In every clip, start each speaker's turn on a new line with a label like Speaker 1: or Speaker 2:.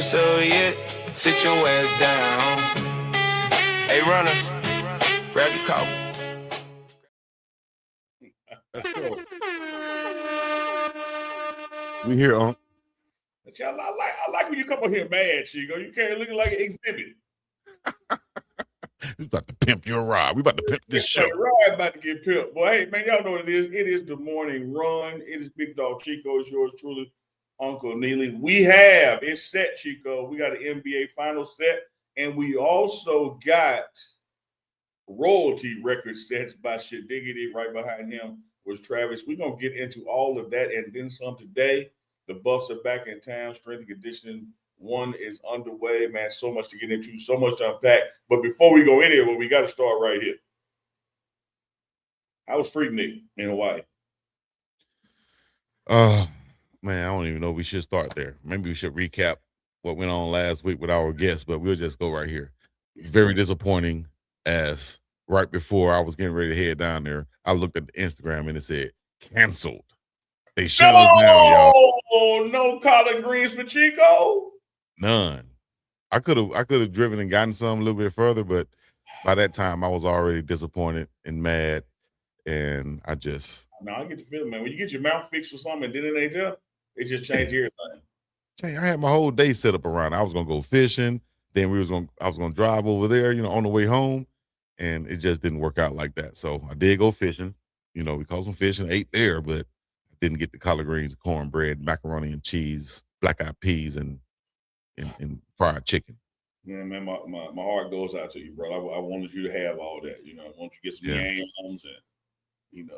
Speaker 1: me, so yeah, sit your ass down. Hey, runners, grab your coffee.
Speaker 2: Let's go. We here, Unc.
Speaker 3: I like when you come up here mad, Chico. You can't look like an exhibit.
Speaker 2: We about to pimp your ride. We about to pimp this show.
Speaker 3: Ride about to get pimped. Boy, hey, man, y'all know what it is. It is the morning run. It is Big Dog Chico. It's yours truly, Uncle Neely. It's set, Chico. We got an NBA final set, and we also got royalty record sets by Shedeur. Right behind him was Travis. We're going to get into all of that and then some today. The Buffs are back in town. Strength and conditioning one is underway. Man, so much to get into, so much to unpack. But before we go in here, we got to start right here. How was Freaknik in Hawaii?
Speaker 2: Man, I don't even know if we should start there. Maybe we should recap what went on last week with our guests, but we'll just go right here. Very disappointing, as right before I was getting ready to head down there, I looked at the Instagram and it said canceled. They shut us down, y'all.
Speaker 3: No collard greens for Chico?
Speaker 2: None. I could have driven and gotten some a little bit further, but by that time I was already disappointed and mad, and I get
Speaker 3: the feeling, man. When you get your mouth fixed or something and then it just changed everything.
Speaker 2: I had my whole day set up around it. I was gonna go fishing, then I was gonna drive over there, on the way home, and it just didn't work out like that. So I did go fishing. We caught some fish and ate there, but I didn't get the collard greens, cornbread, macaroni and cheese, black-eyed peas, and fried chicken.
Speaker 3: Yeah, man, my heart goes out to you, bro. I wanted you to have all that. I want you to get some yams and,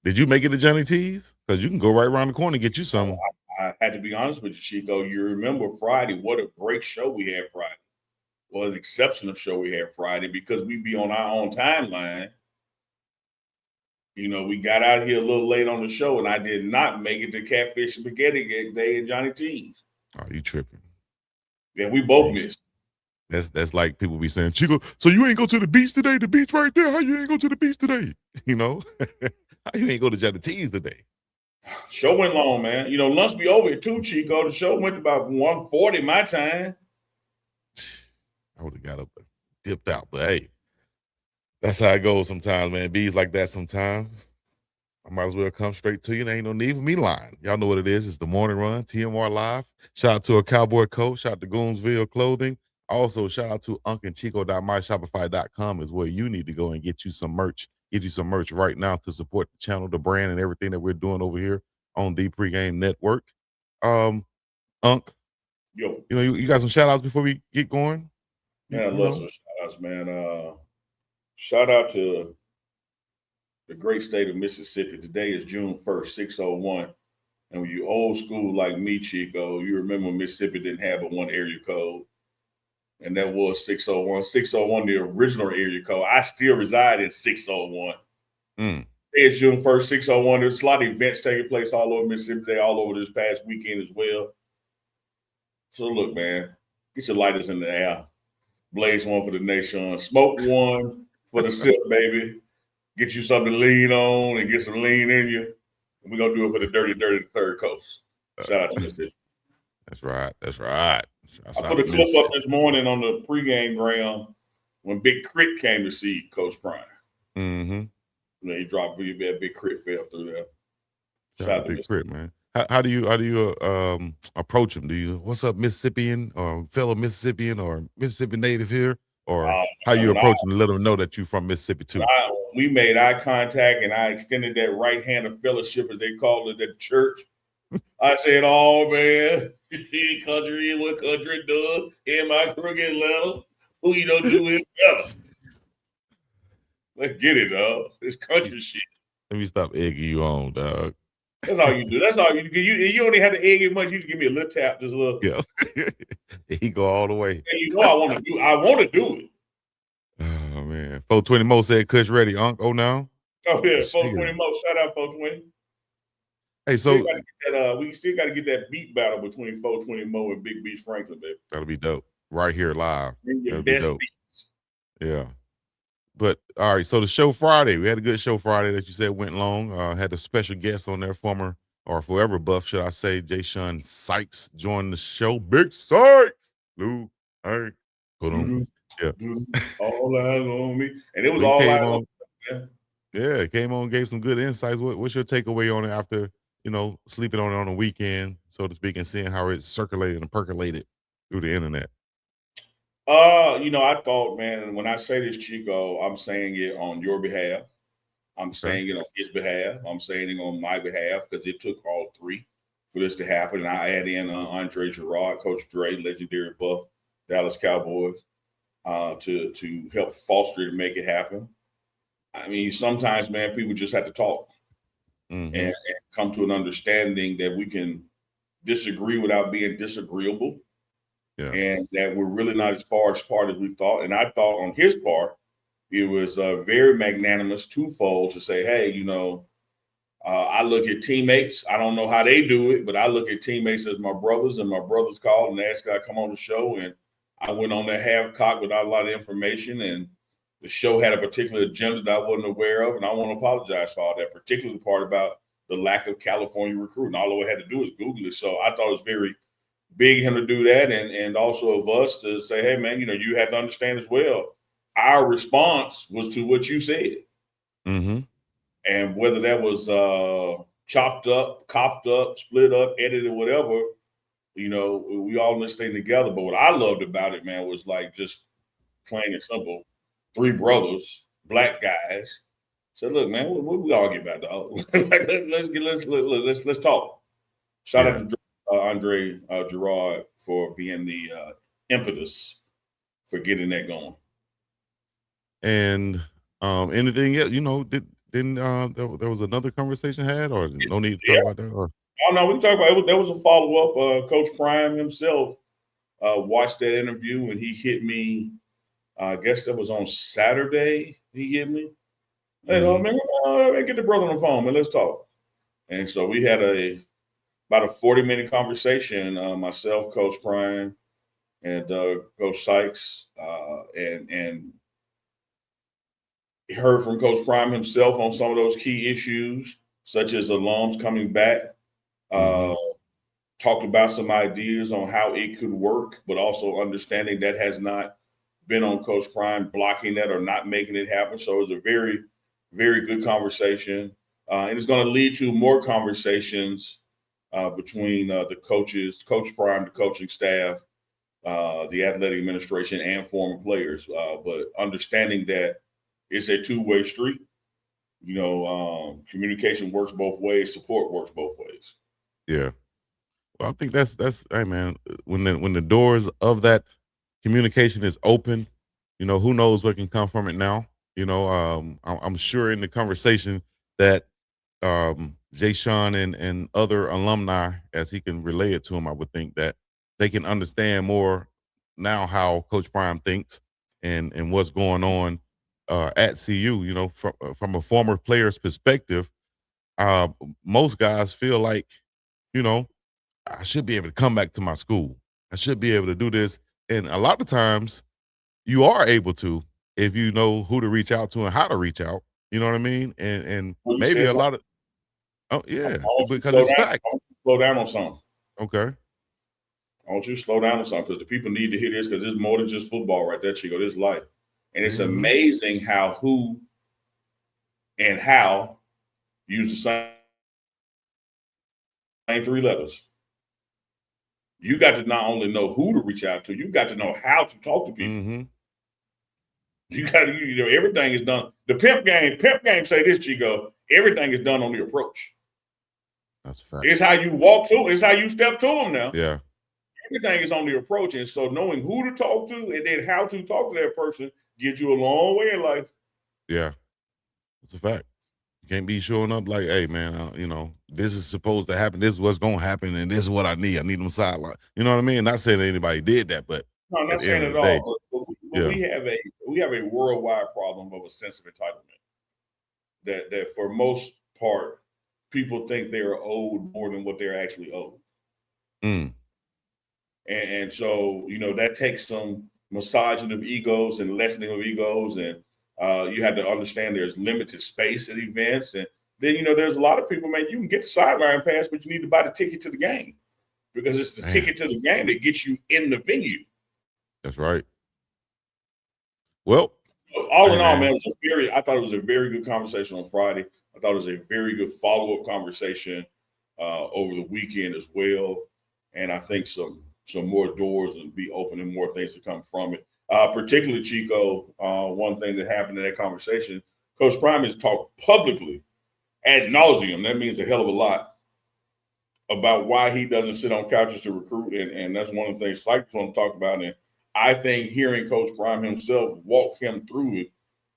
Speaker 2: Did you make it to Johnny T's? Because you can go right around the corner and get you some.
Speaker 3: I had to be honest with you, Chico. You remember Friday? What a great show we had Friday. Well, an exceptional show we had Friday because we be on our own timeline. We got out here a little late on the show, and I did not make it to Catfish Spaghetti Day at Johnny T's.
Speaker 2: Oh, you tripping?
Speaker 3: Yeah, we both missed.
Speaker 2: That's like people be saying, Chico, so you ain't go to the beach today? The beach right there. How you ain't go to the beach today? How you ain't go to Johnny T's today?
Speaker 3: Show went long, man. Lunch be over at 2, Chico. The show went about 1:40 my time.
Speaker 2: I would have got up and dipped out, but hey, that's how it goes sometimes, man. Bees like that sometimes. I might as well come straight to you. There ain't no need for me lying. Y'all know what it is. It's the morning run, TMR Live. Shout out to a cowboy coat. Shout out to Goonsville Clothing. Also, shout out to UNK and CHICO.myshopify.com is where you need to go and get you some merch. Get you some merch right now to support the channel, the brand, and everything that we're doing over here on the Pregame Network. UNK,
Speaker 3: yo,
Speaker 2: you got some shout outs before we get going?
Speaker 3: Man, I love some shout outs, man. Shout out to the great state of Mississippi. Today is June 1st, 601. And when you old school like me, Chico, you remember Mississippi didn't have but one area code. And that was 601. 601, the original area code. I still reside in 601. It's June 1st, 601. There's a lot of events taking place all over Mississippi Day, all over this past weekend as well. So look, man, get your lighters in the air. Blaze one for the nation. Smoke one for the sip, baby. Get you something to lean on and get some lean in you. And we're going to do it for the dirty third coast. Shout out to Mississippi.
Speaker 2: That's right.
Speaker 3: I put a clip up this morning on the pregame ground when Big Crit came to see Coach Prime.
Speaker 2: Mm-hmm.
Speaker 3: He dropped Big Crit fell through there.
Speaker 2: Shout out to Big Crit, man. How do you approach him? Do you, what's up, Mississippian or fellow Mississippian or Mississippi native here? Or how you approach him to let them know that you're from Mississippi too?
Speaker 3: We made eye contact and I extended that right hand of fellowship, as they call it at the church. I said, "Oh man, country, what country does in my crooked letter? Who you don't do it better? Let's get it, dog. It's country shit."
Speaker 2: Let me stop egging you on, dog.
Speaker 3: That's all you do. That's all you do. You only have to egg it much. You just give me a little tap, just a little.
Speaker 2: Yeah, he go all the way.
Speaker 3: And I want to do it.
Speaker 2: Oh man, 420 Mo said, "Kush ready, Unc." Oh now.
Speaker 3: Oh yeah, 420 Mo. Shout out 420.
Speaker 2: Hey, so
Speaker 3: we still got to get that beat battle between 420 Mo and Big Beach Franklin, baby.
Speaker 2: That'll be dope. Right here live.
Speaker 3: That'll be dope. Beats.
Speaker 2: Yeah. But all right, so the show Friday, we had a good show Friday that you said went long. Had a special guest on there, former or forever buff, should I say, Jay-Sean Sykes joined the show. Big Sykes, Lou, hey, put on, yeah.
Speaker 3: All eyes on me, and it was
Speaker 2: We
Speaker 3: all
Speaker 2: came
Speaker 3: eyes
Speaker 2: on,
Speaker 3: on me.
Speaker 2: yeah, came on, gave some good insights. What's your takeaway on it after, sleeping on it on a weekend, so to speak, and seeing how it's circulated and percolated through the internet?
Speaker 3: I thought, man, when I say this, Chico, I'm saying it on your behalf. I'm
Speaker 2: Okay.
Speaker 3: saying it on his behalf. I'm saying it on my behalf because it took all three for this to happen. And I add in Andre Gerard, Coach Dre, legendary buff, Dallas Cowboys, to help foster it and make it happen. I mean, sometimes, man, people just have to talk and come to an understanding that we can disagree without being disagreeable,
Speaker 2: Yeah.
Speaker 3: and that we're really not as far apart as we thought. And I thought on his part, it was very magnanimous, twofold, to say, hey, I look at teammates. I don't know how they do it, but I look at teammates as my brothers, and my brothers called and asked, "Can I come on the show?" And I went on there half cocked without a lot of information, and the show had a particular agenda that I wasn't aware of, and I want to apologize for all that, particularly the part about the lack of California recruiting. All I had to do was Google it. So I thought it was very big of him to do that, and also of us to say, hey, man, you have to understand as well. Our response was to what you said.
Speaker 2: Mm-hmm.
Speaker 3: And whether that was chopped up, copped up, split up, edited, whatever, we all in this thing together. But what I loved about it, man, was like just plain and simple. Three brothers, black guys, said, "Look, man, what we argue about, dog? Let's talk." Shout out to Andre Gerard for being the impetus for getting that going.
Speaker 2: And anything else? There was another conversation had, or no need to talk about that? Or?
Speaker 3: Oh no, we can talk about it. There was a follow up. Coach Prime himself watched that interview, and he hit me. I guess that was on Saturday. He hit me. Hey, man, get the brother on the phone, man. Let's talk. And so we had about a 40-minute conversation. Myself, Coach Prime, and Coach Sykes, and heard from Coach Prime himself on some of those key issues, such as alums coming back. Talked about some ideas on how it could work, but also understanding that has not been on Coach Prime blocking that or not making it happen. So it was a very, very good conversation. And it's going to lead to more conversations between the coaches, Coach Prime, the coaching staff, the athletic administration, and former players. But understanding that it's a two-way street. Communication works both ways. Support works both ways.
Speaker 2: Yeah. Well, I think that's hey man, when the doors of that communication is open, who knows what can come from it now. I'm sure in the conversation that Jay Sean and other alumni, as he can relay it to him, I would think that they can understand more now how Coach Prime thinks and what's going on at CU. From a former player's perspective, uh, most guys feel like, you know, I should be able to come back to my school. I should be able to do this. And a lot of times you are able to if you know who to reach out to and how to reach out. You know what I mean? And
Speaker 3: Well, you
Speaker 2: maybe
Speaker 3: said
Speaker 2: a lot
Speaker 3: something.
Speaker 2: of yeah,
Speaker 3: I want you to
Speaker 2: because
Speaker 3: slow
Speaker 2: it's
Speaker 3: down.
Speaker 2: fact.
Speaker 3: I want you to slow down on something.
Speaker 2: Okay.
Speaker 3: I want you to slow down on something because the people need to hear this because it's more than just football right there, Chico. This is life. And it's amazing how who and how use the same three letters. You got to not only know who to reach out to, you got to know how to talk to people. You got to, everything is done. The pimp game say this, Chico, everything is done on the approach.
Speaker 2: That's a fact.
Speaker 3: It's how you walk to, it's how you step to them now.
Speaker 2: Yeah.
Speaker 3: Everything is on the approach. And so knowing who to talk to and then how to talk to that person gets you a long way in life.
Speaker 2: Yeah. That's a fact. You can't be showing up like, hey, man, this is supposed to happen. This is what's going to happen. And this is what I need. I need them sideline. You know what I mean? Not saying that anybody did that, but
Speaker 3: no, I'm not
Speaker 2: at the end
Speaker 3: saying
Speaker 2: of
Speaker 3: at
Speaker 2: the day,
Speaker 3: all. But we have a worldwide problem of a sense of entitlement. That for most part, people think they are owed more than what they're actually owed. And so, that takes some massaging of egos and lessening of egos. And you have to understand there's limited space at events. And then, you know, there's a lot of people, man, you can get the sideline pass, but you need to buy the ticket to the game because it's the ticket to the game that gets you in the venue.
Speaker 2: That's right. Well,
Speaker 3: all in all, man, I thought it was a very good conversation on Friday. I thought it was a very good follow-up conversation over the weekend as well. And I think some more doors will be open and more things to come from it. Particularly, Chico, one thing that happened in that conversation, Coach Prime has talked publicly ad nauseum. That means a hell of a lot about why he doesn't sit on couches to recruit. And that's one of the things Sykes want to talk about. And I think hearing Coach Prime himself walk him through it,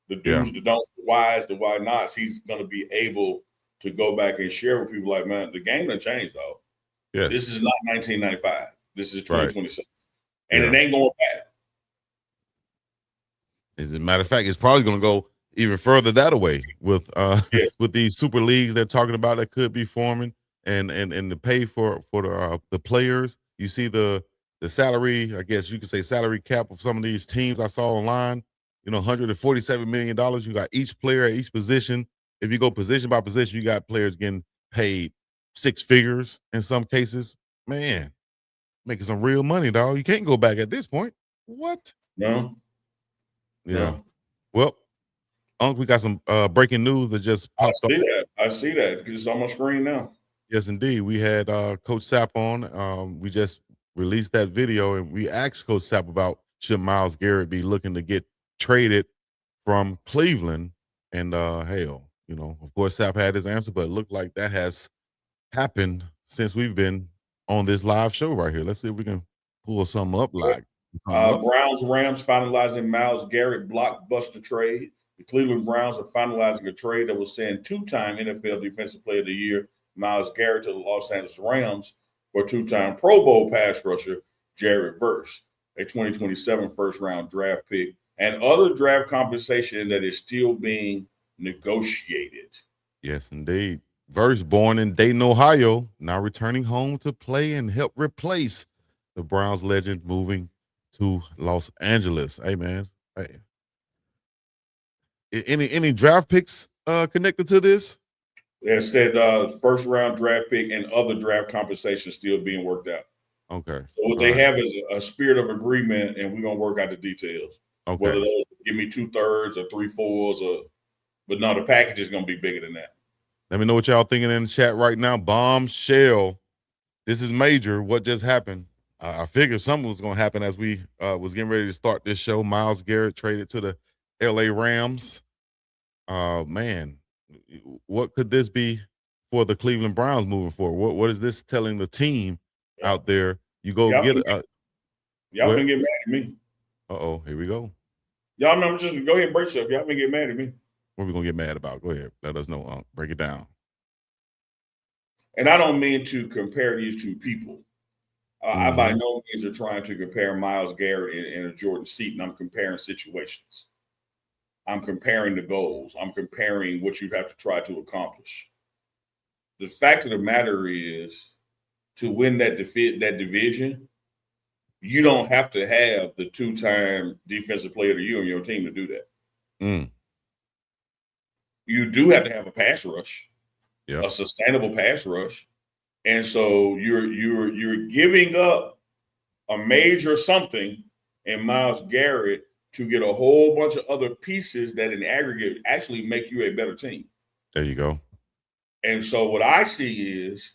Speaker 3: the do's, the don'ts, the whys, the why nots, he's going to be able to go back and share with people like, man, the game done changed, though. Yes. This is not 1995. This is 2027. Right. And it ain't going back.
Speaker 2: As a matter of fact, it's probably going to go even further that way with with these super leagues they're talking about that could be forming and the pay for the players. You see the salary, I guess you could say salary cap of some of these teams I saw online, you know, $147 million. You got each player at each position. If you go position by position, you got players getting paid 6 figures in some cases. Man, making some real money, dog. You can't go back at this point. What?
Speaker 3: No.
Speaker 2: Yeah.
Speaker 3: No.
Speaker 2: Well, Unc, we got some breaking news that just popped up.
Speaker 3: I see that. It's on my screen now.
Speaker 2: Yes, indeed. We had Coach Sapp on. We just released that video, and we asked Coach Sapp about should Myles Garrett be looking to get traded from Cleveland. And hell, you know, of course, Sapp had his answer, but it looked like that has happened since we've been on this live show right here. Let's see if we can pull something up like.
Speaker 3: Browns Rams finalizing Myles Garrett blockbuster trade. The Cleveland Browns are finalizing a trade that will send 2-time NFL Defensive Player of the Year Myles Garrett to the Los Angeles Rams for 2-time Pro Bowl pass rusher Jared Verse, a 2027 first-round draft pick, and other draft compensation that is still being negotiated.
Speaker 2: Yes, indeed. Verse, born in Dayton, Ohio, now returning home to play and help replace the Browns legend moving to Los Angeles. Hey, man. Hey. Any draft picks connected to this?
Speaker 3: It said first round draft pick and other draft compensation still being worked out.
Speaker 2: Okay.
Speaker 3: So what they have is a spirit of agreement, and we're gonna work out the details.
Speaker 2: Okay.
Speaker 3: Whether those give me 2/3 or 3/4 but no, the package is gonna be bigger than that.
Speaker 2: Let me know what y'all thinking in the chat right now. Bombshell. This is major. What just happened? I figured something was going to happen as we was getting ready to start this show. Myles Garrett traded to the LA Rams. Man, what could this be for the Cleveland Browns moving forward? What is this telling the team out there? You go
Speaker 3: y'all
Speaker 2: get
Speaker 3: it. Y'all can get mad at me.
Speaker 2: Uh-oh, here we go.
Speaker 3: Y'all know, just go ahead and brace yourself. Y'all can get mad at me.
Speaker 2: What are we going to get mad about? Go ahead. Let us know. Break it down.
Speaker 3: And I don't mean to compare these two people. I by no means are trying to compare Myles Garrett and a Jordan Seaton. I'm comparing situations. I'm comparing the goals. I'm comparing what you have to try to accomplish. The fact of the matter is, to win that division, you don't have to have the 2-time Defensive Player of the Year on your team to do that. You do have to have a pass rush, a sustainable pass rush. And so you're giving up a major something in Myles Garrett to get a whole bunch of other pieces that in aggregate actually make you a better team.
Speaker 2: There you go.
Speaker 3: And so what I see is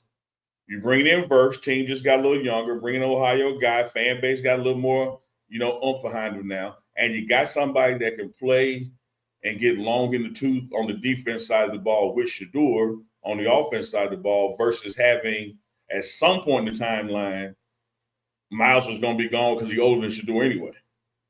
Speaker 3: you bring in Verse, team just got a little younger, bring an Ohio guy, fan base got a little more, oomph behind him now. And you got somebody that can play and get long in the tooth on the defense side of the ball with Shedeur on the offense side of the ball versus having at some point in the timeline, Myles was going to be gone because he's older than Shedeur anyway.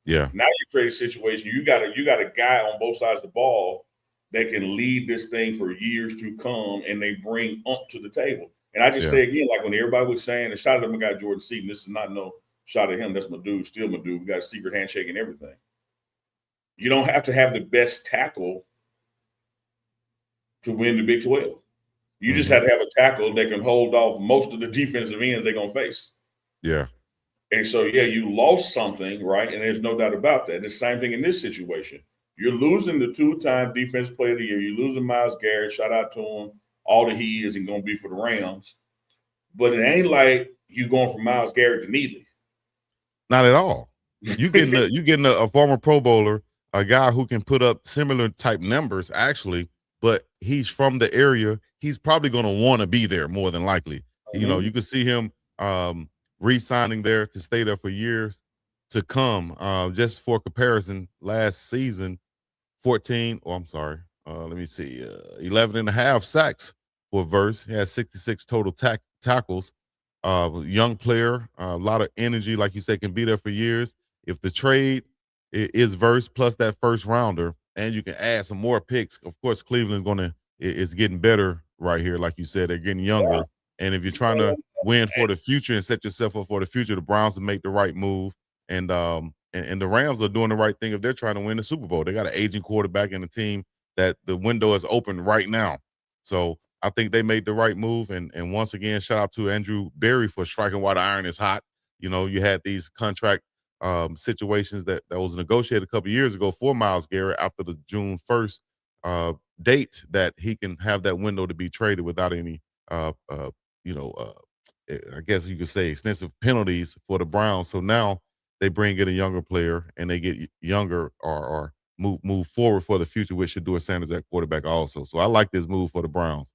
Speaker 2: Yeah.
Speaker 3: Now you create a situation. You got a guy on both sides of the ball that can lead this thing for years to come, and they bring to the table. And I just say again, like when everybody was saying, and shout out to my guy Jordan Seaton, this is not no shot at him. That's my dude, still my dude. We got a secret handshake and everything. You don't have to have the best tackle to win the Big 12. You just have to have a tackle that can hold off most of the defensive ends they're going to face.
Speaker 2: Yeah.
Speaker 3: And so, you lost something, right? And there's no doubt about that. The same thing in this situation. You're losing the 2-time defensive player of the year. You're losing Myles Garrett. Shout out to him. All that he is and going to be for the Rams. But it ain't like you going from Myles Garrett to Neely.
Speaker 2: Not at all. You getting a former Pro Bowler, a guy who can put up similar type numbers actually, but he's from the area. He's probably going to want to be there more than likely.
Speaker 3: Mm-hmm.
Speaker 2: You know, you could see him re-signing there to stay there for years to come. Just for comparison, last season, 11 and a half sacks for Verse. He has 66 total tackles. Young player, a lot of energy, like you said, can be there for years. If the trade is Verse plus that first rounder, and you can add some more picks, of course, Cleveland's is getting better right here. Like you said, they're getting younger. And if you're trying to win for the future and set yourself up for the future, the Browns will make the right move. And the Rams are doing the right thing if they're trying to win the Super Bowl. They got an aging quarterback and a team that the window is open right now. So I think they made the right move. And once again, shout out to Andrew Berry for striking while the iron is hot. You know, you had these contract situations that was negotiated a couple years ago for Myles Garrett after the June 1st date that he can have that window to be traded without any, I guess you could say extensive penalties for the Browns. So now they bring in a younger player and they get younger or move forward for the future with Shedeur Sanders at quarterback also. So I like this move for the Browns,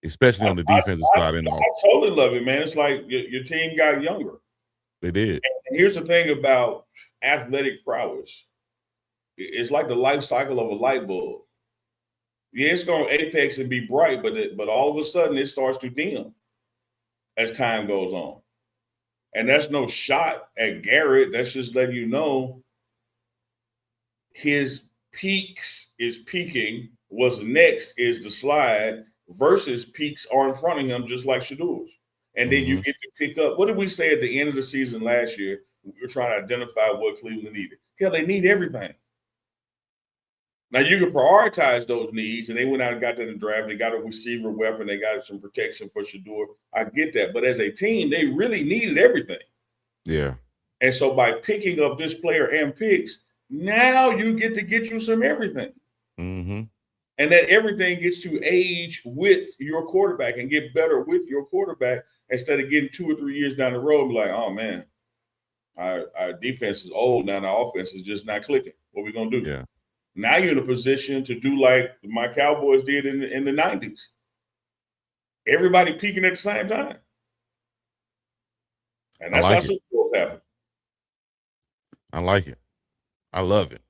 Speaker 2: especially on the defensive side.
Speaker 3: I totally love it, man. It's like your team got younger.
Speaker 2: They did.
Speaker 3: And here's the thing about athletic prowess. It's like the life cycle of a light bulb. Yeah, it's going to apex and be bright, but all of a sudden it starts to dim as time goes on. And that's no shot at Garrett. That's just letting you know his peaks is peaking. What's next is the slide versus peaks are in front of him, just like Shedeur's. And then you get to pick up. What did we say at the end of the season last year? We were trying to identify what Cleveland needed. Hell, they need everything. Now, you can prioritize those needs, and they went out and got that in the draft. They got a receiver weapon. They got some protection for Shedeur. I get that. But as a team, they really needed everything.
Speaker 2: Yeah.
Speaker 3: And so by picking up this player and picks, now you get to get you some everything.
Speaker 2: Mm-hmm.
Speaker 3: And that everything gets to age with your quarterback and get better with your quarterback instead of getting 2 or 3 years down the road and be like, oh, man, our defense is old now and our offense is just not clicking. What are we going to do?
Speaker 2: Yeah.
Speaker 3: Now you're in a position to do like my Cowboys did in the 90s. Everybody peaking at the same time. And that's how Super Bowls happen.
Speaker 2: I like it. I love it.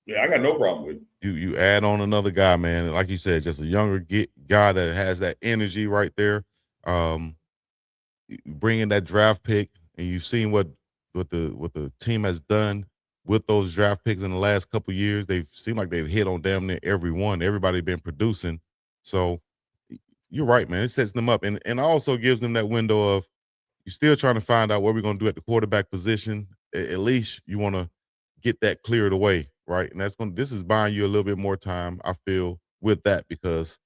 Speaker 3: Yeah, I got no problem with it.
Speaker 2: You add on another guy, man. Like you said, just a younger guy that has that energy right there. Bring in that draft pick, and you've seen what the team has done with those draft picks in the last couple of years. They've seemed like they've hit on damn near every one. Everybody been producing. So you're right, man. It sets them up and also gives them that window of you're still trying to find out what we're going to do at the quarterback position. At least you want to get that cleared away, right? And this is buying you a little bit more time, I feel, with that, because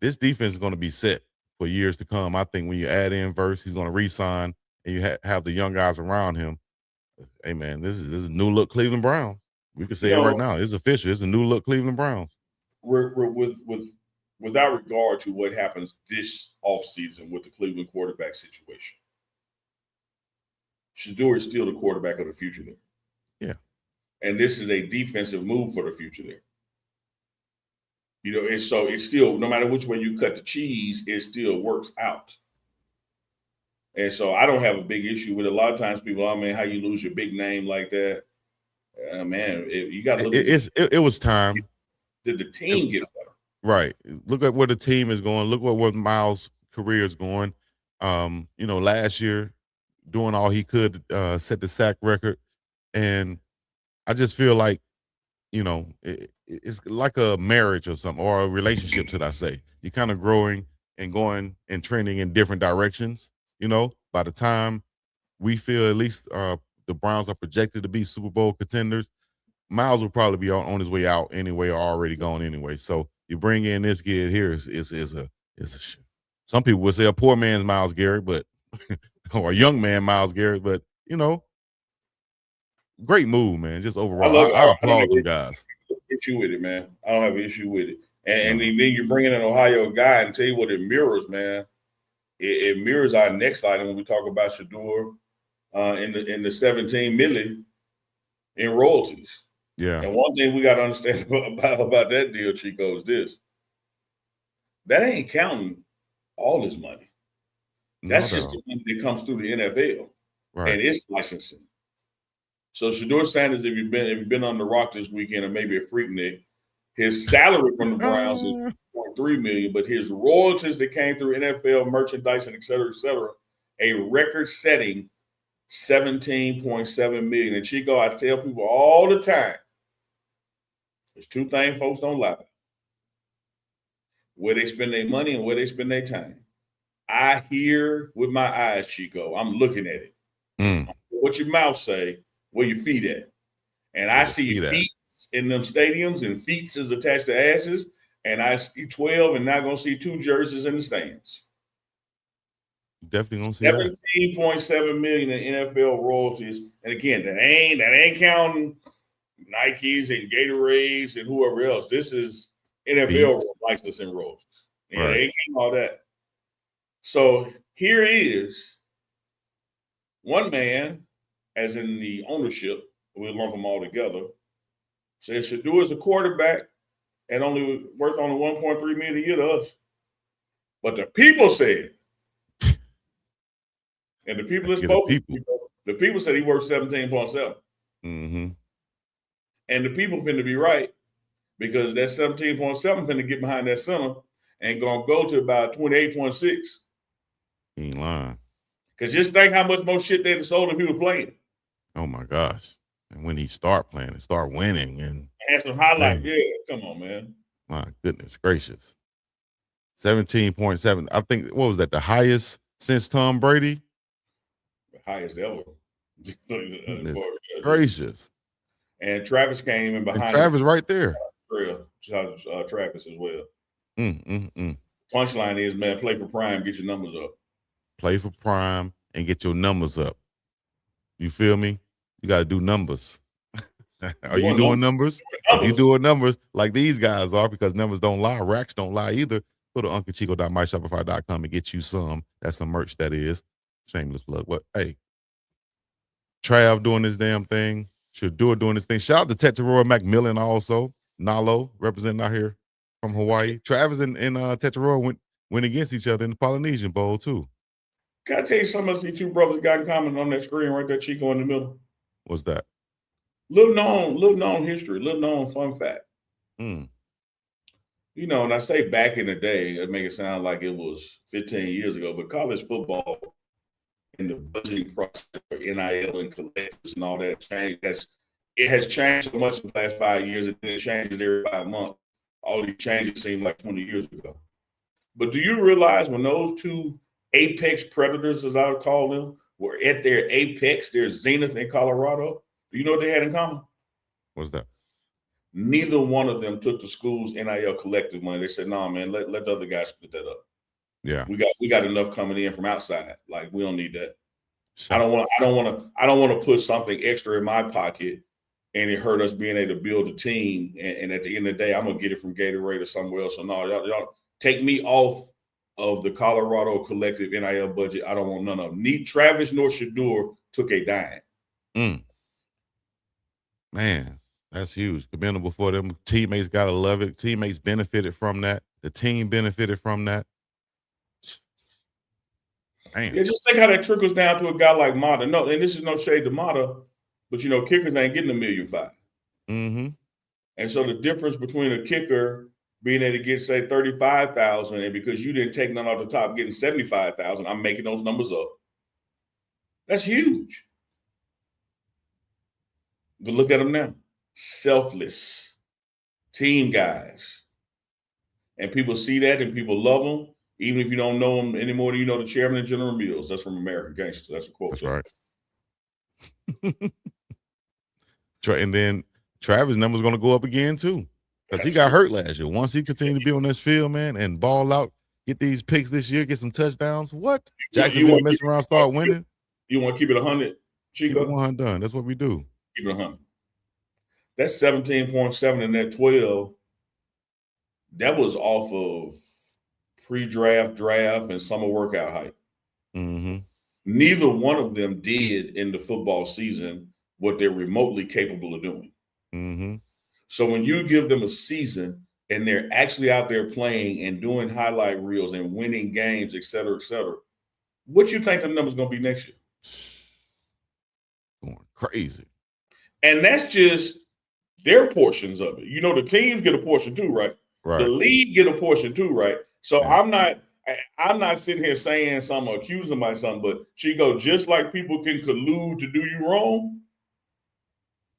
Speaker 2: this defense is going to be set for years to come. I think when you add in Verse, he's going to re-sign, and you have the young guys around him. Hey, man, this is a new look Cleveland Browns. We can say it right now. It's official. It's a new look Cleveland Browns.
Speaker 3: We're without regard to what happens this offseason with the Cleveland quarterback situation, Shedeur is still the quarterback of the future there.
Speaker 2: Yeah.
Speaker 3: And this is a defensive move for the future there. You know, and so it's still, no matter which way you cut the cheese, it still works out. And so I don't have a big issue with it. A lot of times people, oh, man, how you lose your big name like that? Man, you got to look
Speaker 2: it was time.
Speaker 3: Did the team get better?
Speaker 2: Right. Look at where the team is going. Look where Myles' career is going. Last year, doing all he could set the sack record. And I just feel like, it's like a marriage or something, or a relationship, should I say. You're kind of growing and going and trending in different directions. By the time we feel at least the Browns are projected to be Super Bowl contenders, Myles will probably be on his way out anyway, or already gone anyway. So you bring in this kid here some people would say a poor man's Myles Garrett, but or a young man Myles Garrett, but great move, man. Just
Speaker 3: I
Speaker 2: overall,
Speaker 3: love it.
Speaker 2: I
Speaker 3: I don't have
Speaker 2: applaud you
Speaker 3: an
Speaker 2: guys.
Speaker 3: issue with it, man. I don't have an issue with it. And
Speaker 2: No.
Speaker 3: then you bring in an Ohio guy and tell you what it mirrors, man. It mirrors our next item when we talk about Shedeur in the 17 million in royalties.
Speaker 2: Yeah.
Speaker 3: And one thing we got to understand about that deal, Chico, is this. That ain't counting all his money. That's just the money that comes through the NFL and its licensing. So Shedeur Sanders, if you've been on the rock this weekend or maybe a Freaknik, his salary from the Browns is $3 million, but his royalties that came through NFL merchandise and et cetera, a record-setting $17.7 million. And Chico, I tell people all the time, there's two things folks don't lie about: where they spend their money and where they spend their time. I hear with my eyes, Chico. I'm looking at it. What your mouth say, where your feet at. And I see feet in them stadiums, and feet is attached to asses, and I see 12 and not going to see 2 jerseys in the stands.
Speaker 2: Definitely going to see that.
Speaker 3: $17.7 million in NFL royalties. And again, that ain't counting Nikes and Gatorades and whoever else. This is NFL licensing royalties. Yeah, they ain't counting all that. So here is one man, as in the ownership, we'll lump them all together, says Shedeur is a quarterback and only worth only $1.3 million a year to us. But the people said, and the people that spoke, the people said he worth 17.7. And the people finna be right, because that 17.7 finna get behind that center and gonna go to about 28.6.
Speaker 2: He ain't lying.
Speaker 3: Because just think how much more shit they'd have sold if he was playing.
Speaker 2: Oh my gosh. And when he start playing and start winning and
Speaker 3: had some highlights. Yeah, come on, man.
Speaker 2: My goodness gracious. 17.7. I think, what was that, the highest since Tom Brady?
Speaker 3: The highest ever.
Speaker 2: Goodness gracious.
Speaker 3: And Travis came in behind.
Speaker 2: And Travis right there.
Speaker 3: Travis as well. Punchline is, man, play for prime, get your numbers up.
Speaker 2: Play for prime and get your numbers up. You feel me? You got to do numbers. Are you doing numbers? If you doing numbers like these guys are, because numbers don't lie, racks don't lie either, go to UNKandCHICO.myshopify.com and get you some. That's some merch, that is. Shameless plug. What? Hey, Trav doing this damn thing. Shedeur doing this thing. Shout out to Teteroy McMillan also. Nalo representing out here from Hawaii. Travis and Teteroy went against each other in the Polynesian Bowl too.
Speaker 3: Can I tell you something these two brothers got in common on that screen right there, Chico, in the middle?
Speaker 2: What's that?
Speaker 3: Little known history, little known fun fact. You know, and I say back in the day, it make it sound like it was 15 years ago, but college football and the budgeting process for NIL and collectives and all that changed. It has changed so much in the last 5 years, and it changes every 5 months. All these changes seem like 20 years ago. But do you realize when those two apex predators, as I would call them, were at their apex, their zenith in Colorado, do you know what they had in common?
Speaker 2: What's that?
Speaker 3: Neither one of them took the school's NIL collective money. They said, "No, man, let the other guys split that up.
Speaker 2: Yeah,
Speaker 3: we got enough coming in from outside. Like, we don't need that. Sure. I don't want to put something extra in my pocket and it hurt us being able to build a team. And at the end of the day, I'm gonna get it from Gatorade or somewhere else. So no, y'all take me off of the Colorado collective NIL budget. I don't want none of them. Neither Travis nor Shedeur took a dime.
Speaker 2: Man, that's huge. Commendable for them. Teammates gotta love it. Teammates benefited from that. The team benefited from that. Man.
Speaker 3: Yeah, just think how that trickles down to a guy like Mata. No, and this is no shade to Mata, but you know, kickers ain't getting $1.5 million. And so the difference between a kicker being able to get, say, $35,000, and because you didn't take none off the top, getting $75,000, I'm making those numbers up. That's huge. But look at them now. Selfless team guys. And people see that and people love them. Even if you don't know them anymore than you know the chairman of General Mills. That's from American Gangster. That's a quote.
Speaker 2: That's right. And then Travis' numbers going to go up again too, because he got hurt last year. Once he continued to be on this field, man, and ball out, get these picks this year, get some touchdowns. What? Jacksonville mess around, start winning.
Speaker 3: You want to keep it 100, Chico?
Speaker 2: Keep it 100 done. That's what we do.
Speaker 3: Keep it 100. That's 17.7 and that 12. That was off of pre-draft, draft, and summer workout hype.
Speaker 2: Mm-hmm.
Speaker 3: Neither one of them did in the football season what they're remotely capable of doing.
Speaker 2: Mm-hmm.
Speaker 3: So when you give them a season and they're actually out there playing and doing highlight reels and winning games, et cetera, what you think the number's going to be next year?
Speaker 2: Going crazy.
Speaker 3: And that's just their portions of it. You know, the teams get a portion too, right?
Speaker 2: Right.
Speaker 3: The league get a portion too, right? So
Speaker 2: Yeah.
Speaker 3: I'm not sitting here saying something or accusing them by something, but Chico, just like people can collude to do you wrong,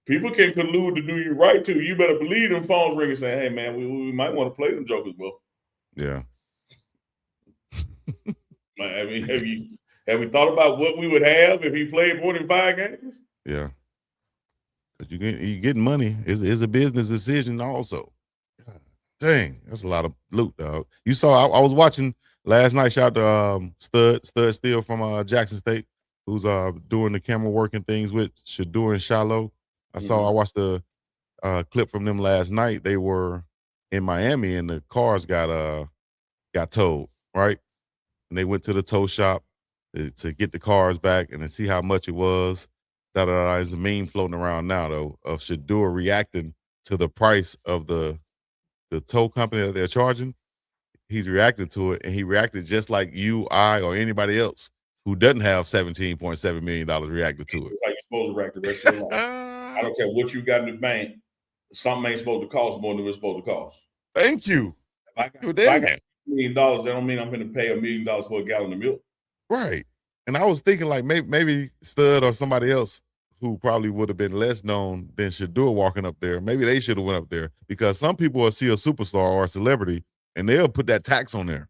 Speaker 3: people can collude to do you right too. You better believe them phones ringing saying, "Hey man, we might want to play them jokers, bro."
Speaker 2: Yeah.
Speaker 3: I mean, have we thought about what we would have if he played more than 5 games?
Speaker 2: Yeah. Because you getting money. It's a business decision also. Dang, that's a lot of loot, dog. You saw I was watching last night. Shout out to Stud Steele from Jackson State, who's doing the camera work and things with Shedeur and Shiloh. I watched the clip from them last night. They were in Miami and the cars got towed, right? And they went to the tow shop to get the cars back and to see how much it was. There's a meme floating around now though of Shedeur reacting to the price of the tow company that they're charging. He's reacting to it, and he reacted just like you, I, or anybody else who doesn't have $17.7 million reacted to it.
Speaker 3: It's like you're supposed to react the rest of your life. I don't care what you got in the bank. Something ain't supposed to cost more than it's supposed to cost.
Speaker 2: Thank you.
Speaker 3: If I got $1 million, that don't mean I'm going to pay $1 million for a gallon of milk.
Speaker 2: Right. And I was thinking like maybe Stud or somebody else who probably would have been less known than Shedeur walking up there. Maybe they should have went up there because some people will see a superstar or a celebrity and they'll put that tax on there.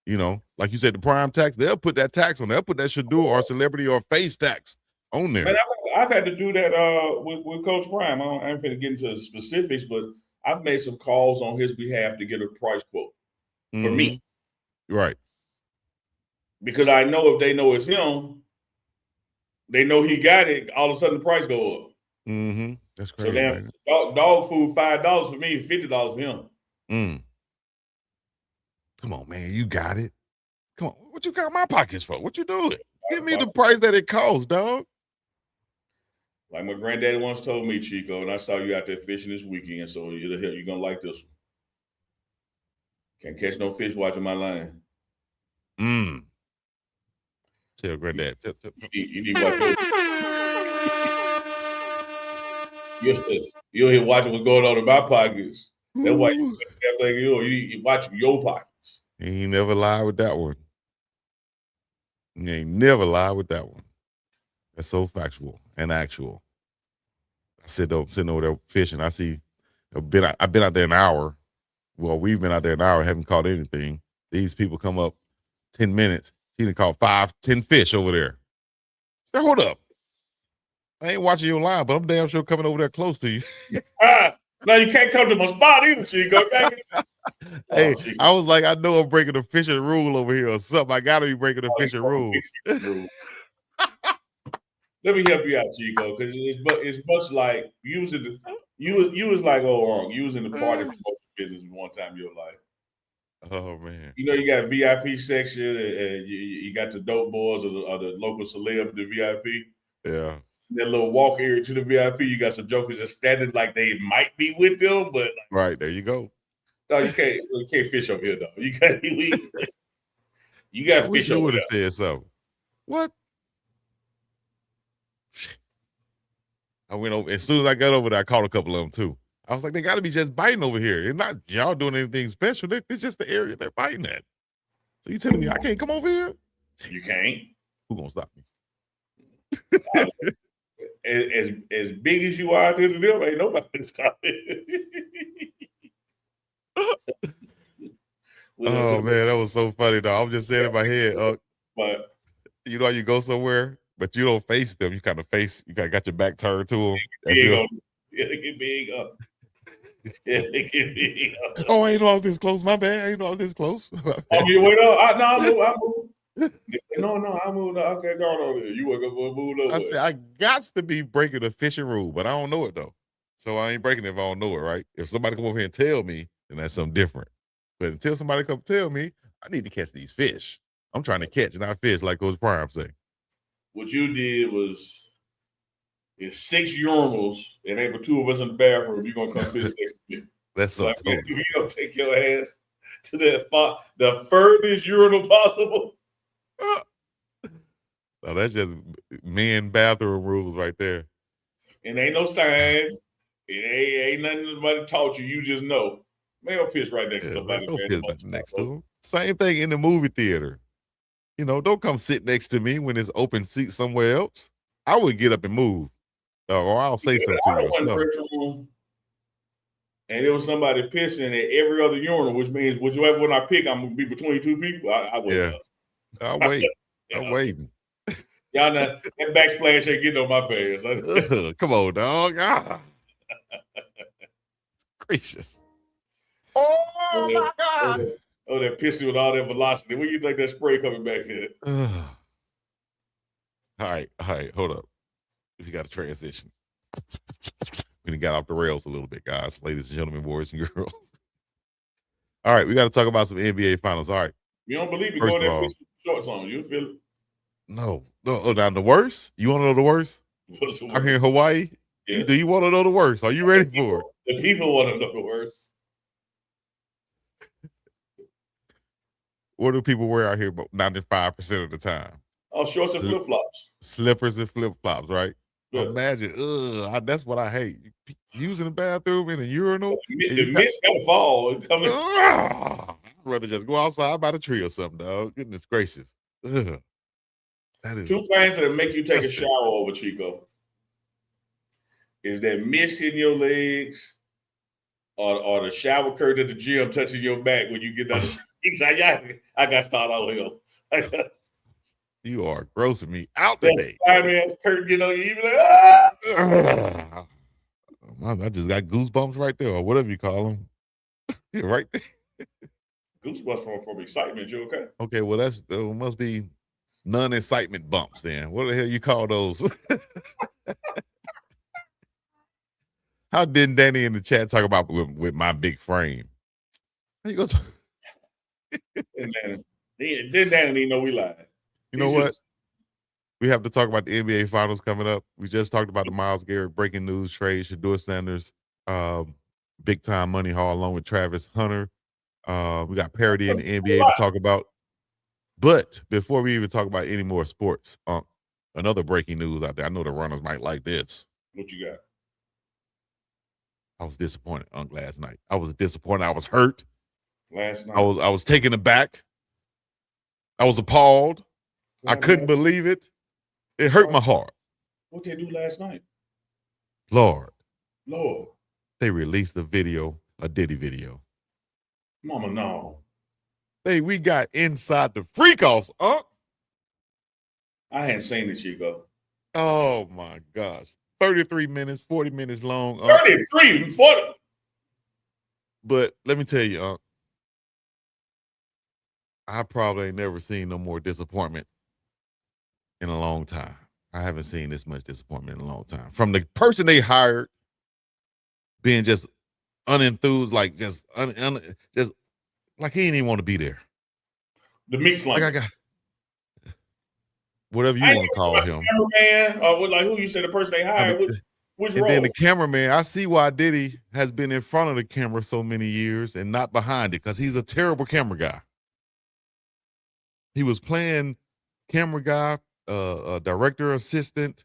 Speaker 2: You know, like you said, the prime tax, they'll put that tax on there. They'll put that Shedeur or celebrity or face tax on there.
Speaker 3: Man, I've had to do that with Coach Prime. I ain't finna get into the specifics, but I've made some calls on his behalf to get a price quote for me.
Speaker 2: Right.
Speaker 3: Because I know if they know it's him, they know he got it, all of a sudden the price go up.
Speaker 2: That's crazy.
Speaker 3: So damn, dog food $5 for me, $50 for him.
Speaker 2: Come on, man, you got it. Come on, what you got my pockets for? What you doing? Give me the price that it costs, dog.
Speaker 3: Like my granddaddy once told me, Chico, and I saw you out there fishing this weekend, so you're gonna like this one. Can't catch no fish watching my line.
Speaker 2: Tell granddad.
Speaker 3: You need to watch you're here watching what's going on in my pockets. That's why you watching your pockets.
Speaker 2: He ain't never lied with that one. He ain't never lied with that one. That's so factual and actual. I sitting over there fishing. I see I've been out there an hour. Well, we've been out there an hour, haven't caught anything. These people come up 10 minutes. He done caught 5, 10 fish over there. So hold up. I ain't watching your line, but I'm damn sure coming over there close to you.
Speaker 3: No, you can't come to my spot either, Chico.
Speaker 2: Hey, I was like, I know I'm breaking the fishing rule over here or something. I gotta be breaking the fishing rule.
Speaker 3: Let me help you out, Chico, because it's much like you was like wrong. You was in the party promotion business one time in your life.
Speaker 2: Oh man.
Speaker 3: You know, you got VIP section and you got the dope boys or the local celeb, the VIP.
Speaker 2: Yeah.
Speaker 3: That little walk area to the VIP, you got some jokers just standing like they might be with them, but
Speaker 2: right there you go.
Speaker 3: No, you can't fish over here though. You got fish over there.
Speaker 2: Said so. What? I went over as soon as I got over there. I caught a couple of them too. I was like, they got to be just biting over here. It's not y'all doing anything special. It's just the area they're biting at. So you telling me I can't come over here?
Speaker 3: You can't.
Speaker 2: Who gonna stop me?
Speaker 3: As big as you are to them, ain't nobody can stop it.
Speaker 2: Oh man, that was so funny though. I'm just saying in my head,
Speaker 3: but
Speaker 2: you know how you go somewhere, but you don't face them. You kind of face. You got your back turned to them.
Speaker 3: They get big up. Yeah, they get big up.
Speaker 2: Oh, I ain't know I was this close. My bad. I ain't know I was this close.
Speaker 3: Oh, you wait up. I move. No, I moved. Okay, go on over there. You want to go move over?
Speaker 2: I said, I got to be breaking the fishing rule, but I don't know it though. So I ain't breaking it if I don't know it, right? If somebody come over here and tell me, then that's something different. But until somebody come tell me, I need to catch these fish. I'm trying to catch, not fish, like Coach Prime say.
Speaker 3: What you did was, it's 6 urinals, and ain't but 2 of us in the bathroom. You gonna come piss next to me?
Speaker 2: That's
Speaker 3: Like,
Speaker 2: something
Speaker 3: you gonna take your ass to the furthest urinal possible?
Speaker 2: So that's just men bathroom rules right there.
Speaker 3: And ain't no sign. It ain't nothing nobody taught you. You just know. Man, don't piss right next to nobody.
Speaker 2: Don't
Speaker 3: Man.
Speaker 2: piss next to them. Same thing in the movie theater. You know, don't come sit next to me when it's open seat somewhere else. I would get up and move, or I'll say something to you.
Speaker 3: Room, and there was somebody pissing at every other urinal, which means whichever one I pick, I'm gonna be between 2 people. I wait.
Speaker 2: Yeah, I'll wait. I'm waiting.
Speaker 3: Y'all know that backsplash ain't getting on my pants.
Speaker 2: Come on, dog. Gracious.
Speaker 1: Oh my God.
Speaker 3: Oh, that pissing with all that velocity. When you think that spray coming back here?
Speaker 2: All right, hold up. We got a transition. We done got off the rails a little bit, guys, ladies and gentlemen, boys and girls. All right, we got to talk about some NBA finals. All right.
Speaker 3: You don't believe it?
Speaker 2: First
Speaker 3: Go
Speaker 2: of all,
Speaker 3: shorts on. You feel it?
Speaker 2: No. Oh, now the worst? You want to know the worst?
Speaker 3: What's the worst?
Speaker 2: Out here in Hawaii?
Speaker 3: Yeah.
Speaker 2: Do you want to know the worst? Are you ready for it?
Speaker 3: The people want to know the worst.
Speaker 2: What do people wear out here 95% of the time?
Speaker 3: Oh, shorts and flip-flops.
Speaker 2: Slippers and flip-flops, right?
Speaker 3: Yeah.
Speaker 2: Imagine, that's what I hate. Using the bathroom in a urinal.
Speaker 3: The mist gotta fall.
Speaker 2: I'd rather just go outside by the tree or something, dog. Goodness gracious. Ugh. That is
Speaker 3: 2 things that make you take a shower over, Chico. Is that mist in your legs, or the shower curtain at the gym touching your back when you get out of the I got to start out here.
Speaker 2: You are grossing me out today.
Speaker 3: Spider-Man curtain get on you, you be like, ah!
Speaker 2: I just got goosebumps right there, or whatever you call them. Right there.
Speaker 3: Goosebumps from excitement. You okay?
Speaker 2: Okay, well, must be non-incitement bumps then. What the hell you call those? How didn't Danny in the chat talk about with my big frame? How you go?
Speaker 3: Didn't Danny know we lied?
Speaker 2: You know what? We have to talk about the NBA Finals coming up. We just talked about the Myles Garrett breaking news trade, Shedeur Sanders, big time money haul along with Travis Hunter. We got parity in the NBA to talk about. But before we even talk about any more sports, another breaking news out there. I know the runners might like this.
Speaker 3: What you got?
Speaker 2: I was disappointed, last night. I was disappointed. I was hurt.
Speaker 3: Last night.
Speaker 2: I was taken aback. I was appalled. I couldn't believe it. It hurt my heart.
Speaker 3: What they do last night?
Speaker 2: Lord.
Speaker 3: They
Speaker 2: released a video, a Diddy video.
Speaker 3: Mama, no.
Speaker 2: We got inside the freak-offs,
Speaker 3: I hadn't seen it, Chico.
Speaker 2: Oh, my gosh. 33 minutes, 40 minutes long.
Speaker 3: 33, 40.
Speaker 2: But let me tell you, I probably ain't never seen no more disappointment in a long time. I haven't seen this much disappointment in a long time. From the person they hired being just unenthused, like just like he didn't even want to be there.
Speaker 3: The mix line.
Speaker 2: Like I got whatever you want to call him.
Speaker 3: Cameraman, or like who you said the person they hired. Which
Speaker 2: and
Speaker 3: role?
Speaker 2: then the cameraman, I see why Diddy has been in front of the camera so many years and not behind it, because he's a terrible camera guy. He was playing camera guy, a director assistant,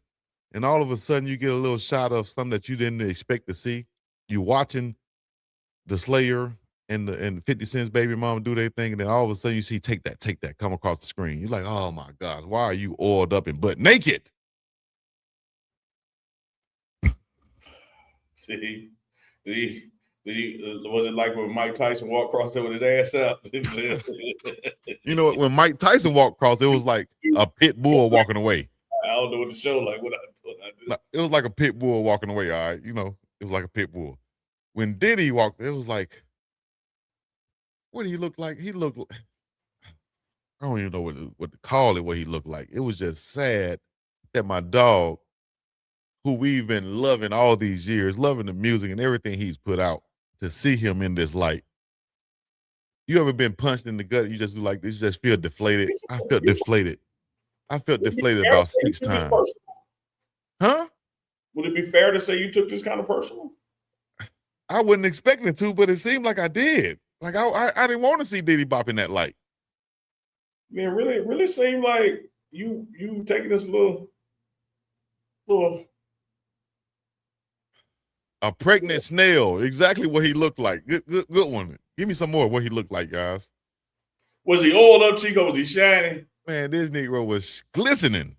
Speaker 2: and all of a sudden you get a little shot of something that you didn't expect to see. You watching the Slayer and 50 Cent's baby mama do their thing, and then all of a sudden you see take that come across the screen. You're like, oh my gosh, why are you oiled up and butt naked?
Speaker 3: See, was it like when Mike Tyson walked across there with his ass out?
Speaker 2: You know, when Mike Tyson walked across, it was like a pit bull walking away.
Speaker 3: I don't know what the show like. What I did.
Speaker 2: It was like a pit bull walking away. All right, you know, it was like a pit bull. When Diddy walked, it was like, what did he look like? He looked like, I don't even know what to call it, what he looked like. It was just sad that my dog, who we've been loving all these years, loving the music and everything he's put out, to see him in this light. You ever been punched in the gut? You just do like this, you just feel deflated. I felt deflated. I felt deflated about 6 times. Huh?
Speaker 3: Would it be fair to say you took this kind of personal?
Speaker 2: I wasn't expecting to, but it seemed like I did. Like I didn't want to see Diddy Bop in that light.
Speaker 3: Man, it really seemed like you taking this little
Speaker 2: a pregnant snail. Exactly what he looked like. Good one. Give me some more of what he looked like, guys.
Speaker 3: Was he oiled up, Chico? Was he shiny?
Speaker 2: Man, this Negro was glistening.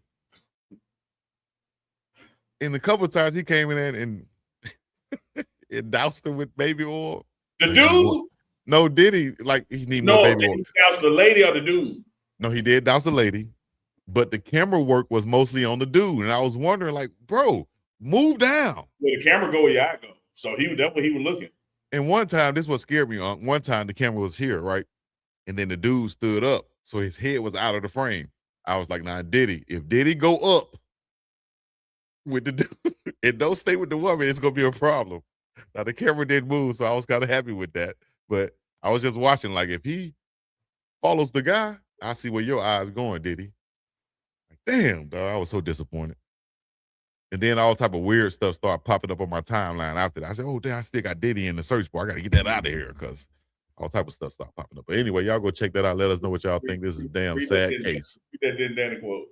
Speaker 2: And a couple of times he came in there and it doused him with baby oil.
Speaker 3: The dude?
Speaker 2: No, did he? Like, he need more baby oil.
Speaker 3: Did he douse the lady or the dude?
Speaker 2: No, he did douse the lady. But the camera work was mostly on the dude. And I was wondering, like, bro, move down.
Speaker 3: Well, the camera go where your eye go. So that's what he was looking.
Speaker 2: And one time, this is what scared me. One time the camera was here, right? And then the dude stood up. So his head was out of the frame. I was like, nah, Diddy, if Diddy go up with the dude and don't stay with the woman, it's going to be a problem. Now, the camera didn't move, so I was kind of happy with that. But I was just watching, like, if he follows the guy, I see where your eyes going, Diddy. Like, damn, dog, I was so disappointed. And then all type of weird stuff started popping up on my timeline after that. I said, oh, damn, I still got Diddy in the search bar. I got to get that out of here because all type of stuff started popping up. But anyway, y'all go check that out. Let us know what y'all think. This is a damn sad case.
Speaker 3: Read that Danny quote.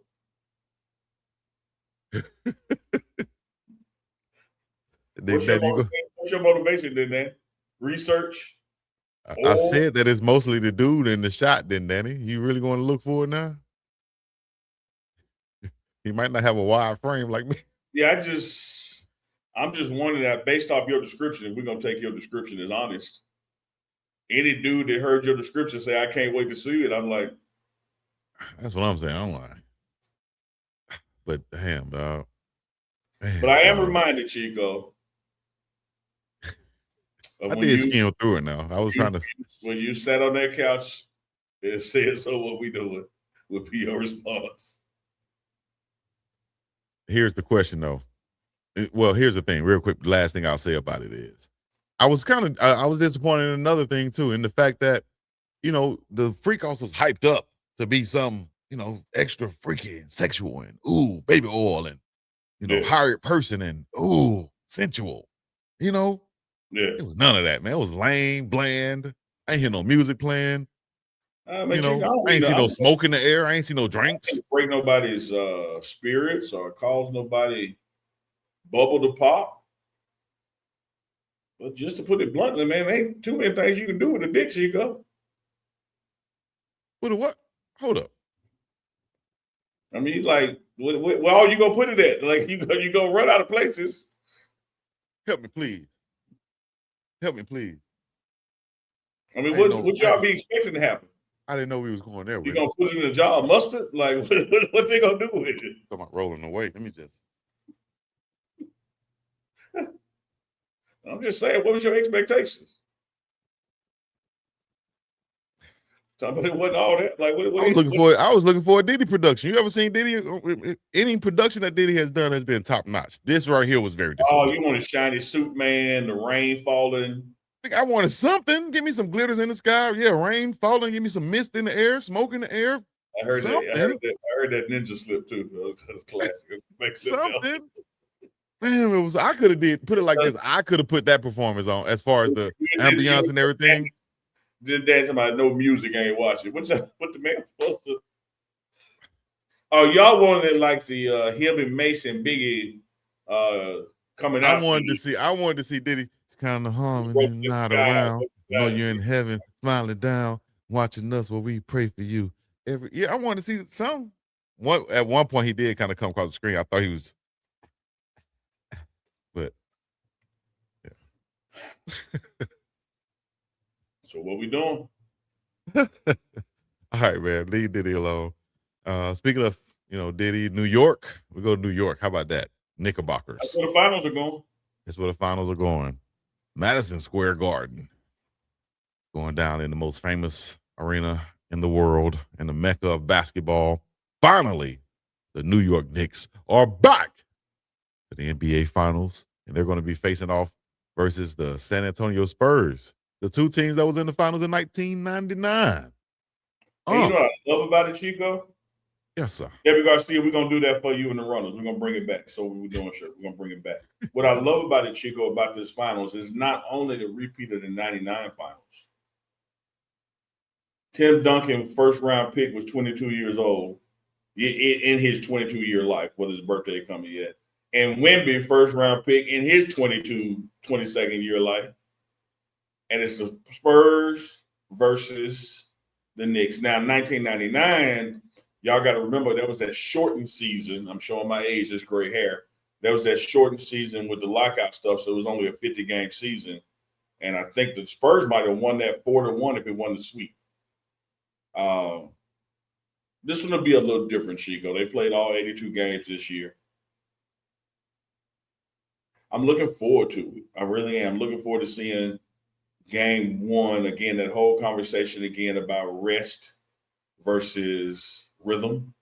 Speaker 3: What's your motivation, Danny? Research?
Speaker 2: I said that it's mostly the dude in the shot, then, Danny. You really going to look for it now? He might not have a wide frame like me.
Speaker 3: Yeah, I'm just wondering that based off your description, if we're going to take your description as honest, any dude that heard your description say, I can't wait to see it, I'm like.
Speaker 2: That's what I'm saying. I'm lying. But damn, dog.
Speaker 3: But I am reminded, Chico.
Speaker 2: I did skim through it now. I was trying to.
Speaker 3: When you sat on that couch and said, so what we doing, would be your response.
Speaker 2: Here's the question, though. Well, here's the thing, real quick. The last thing I'll say about it is I was disappointed in another thing, too, in the fact that, you know, the freak house was hyped up to be some, you know, extra freaky and sexual and, ooh, baby oil and, you know, hired person and, ooh, sensual, you know?
Speaker 3: Yeah.
Speaker 2: It was none of that, man. It was lame, bland. I ain't hear no music playing. I ain't see no smoke in the air. I ain't see no drinks.
Speaker 3: I ain't break nobody's spirits or cause nobody bubble to pop. But just to put it bluntly, man, ain't too many things you can do with a dick, Chico.
Speaker 2: With a what? Hold up.
Speaker 3: I mean, like, where are you gonna put it at? Like, you gonna run out of places.
Speaker 2: Help me, please. Help me, please.
Speaker 3: I mean, what y'all be expecting to happen?
Speaker 2: I didn't know we was going there.
Speaker 3: You gonna put it in a jar of mustard? Like, what they gonna do with it?
Speaker 2: Talking about rolling away. Let me just.
Speaker 3: I'm just saying, what was your expectations? Somebody wasn't all that. Like,
Speaker 2: I was looking for a Diddy production. You ever seen Diddy? Any production that Diddy has done has been top notch. This right here was very disappointing.
Speaker 3: Oh, you want a shiny suit, man? The rain falling.
Speaker 2: I wanted something. Give me some glitters in the sky. Yeah, rain falling. Give me some mist in the air, smoke in the air.
Speaker 3: I heard that ninja slip too. That was classic.
Speaker 2: Something. Man, it was. I could have put it like this. I could have put that performance on as far as the ambiance and everything.
Speaker 3: Did dance about no music, ain't watching. What the man supposed to? Oh, y'all wanted like the him and Mason Biggie coming out.
Speaker 2: I wanted to see Diddy. It's kind of hard when you're not around. You know you're in heaven, smiling down, watching us while we pray for you. I wanted to see some. At one point, he did kind of come across the screen. I thought he was, but yeah.
Speaker 3: So what we doing?
Speaker 2: All right, man. Leave Diddy alone. Speaking of, Diddy, New York. We go to New York. How about that? Knickerbockers.
Speaker 3: That's where the finals are going.
Speaker 2: That's where the finals are going. Madison Square Garden. Going down in the most famous arena in the world and the mecca of basketball. Finally, the New York Knicks are back to the NBA Finals, and they're going to be facing off versus the San Antonio Spurs, the two teams that was in the finals in 1999.
Speaker 3: And you know what I love about it, Chico?
Speaker 2: Yes, sir.
Speaker 3: Debbie Garcia, we're going to do that for you in the runners. We're going to bring it back. So we're doing sure. We're going to bring it back. What I love about it, Chico, about this finals is not only the repeat of the 99 finals. Tim Duncan, first round pick, was 22 years old in his 22-year life, with his birthday coming yet. And Wemby, first round pick in his 22nd year life. And it's the Spurs versus the Knicks. Now, 1999, y'all got to remember that was that shortened season. I'm showing my age, this gray hair. That was that shortened season with the lockout stuff. So it was only a 50-game season. And I think the Spurs might have won that 4-1 if it won the sweep. This one will be a little different, Chico. They played all 82 games this year. I'm looking forward to it. I really am. Looking forward to seeing game one. Again, that whole conversation again about rest versus rhythm.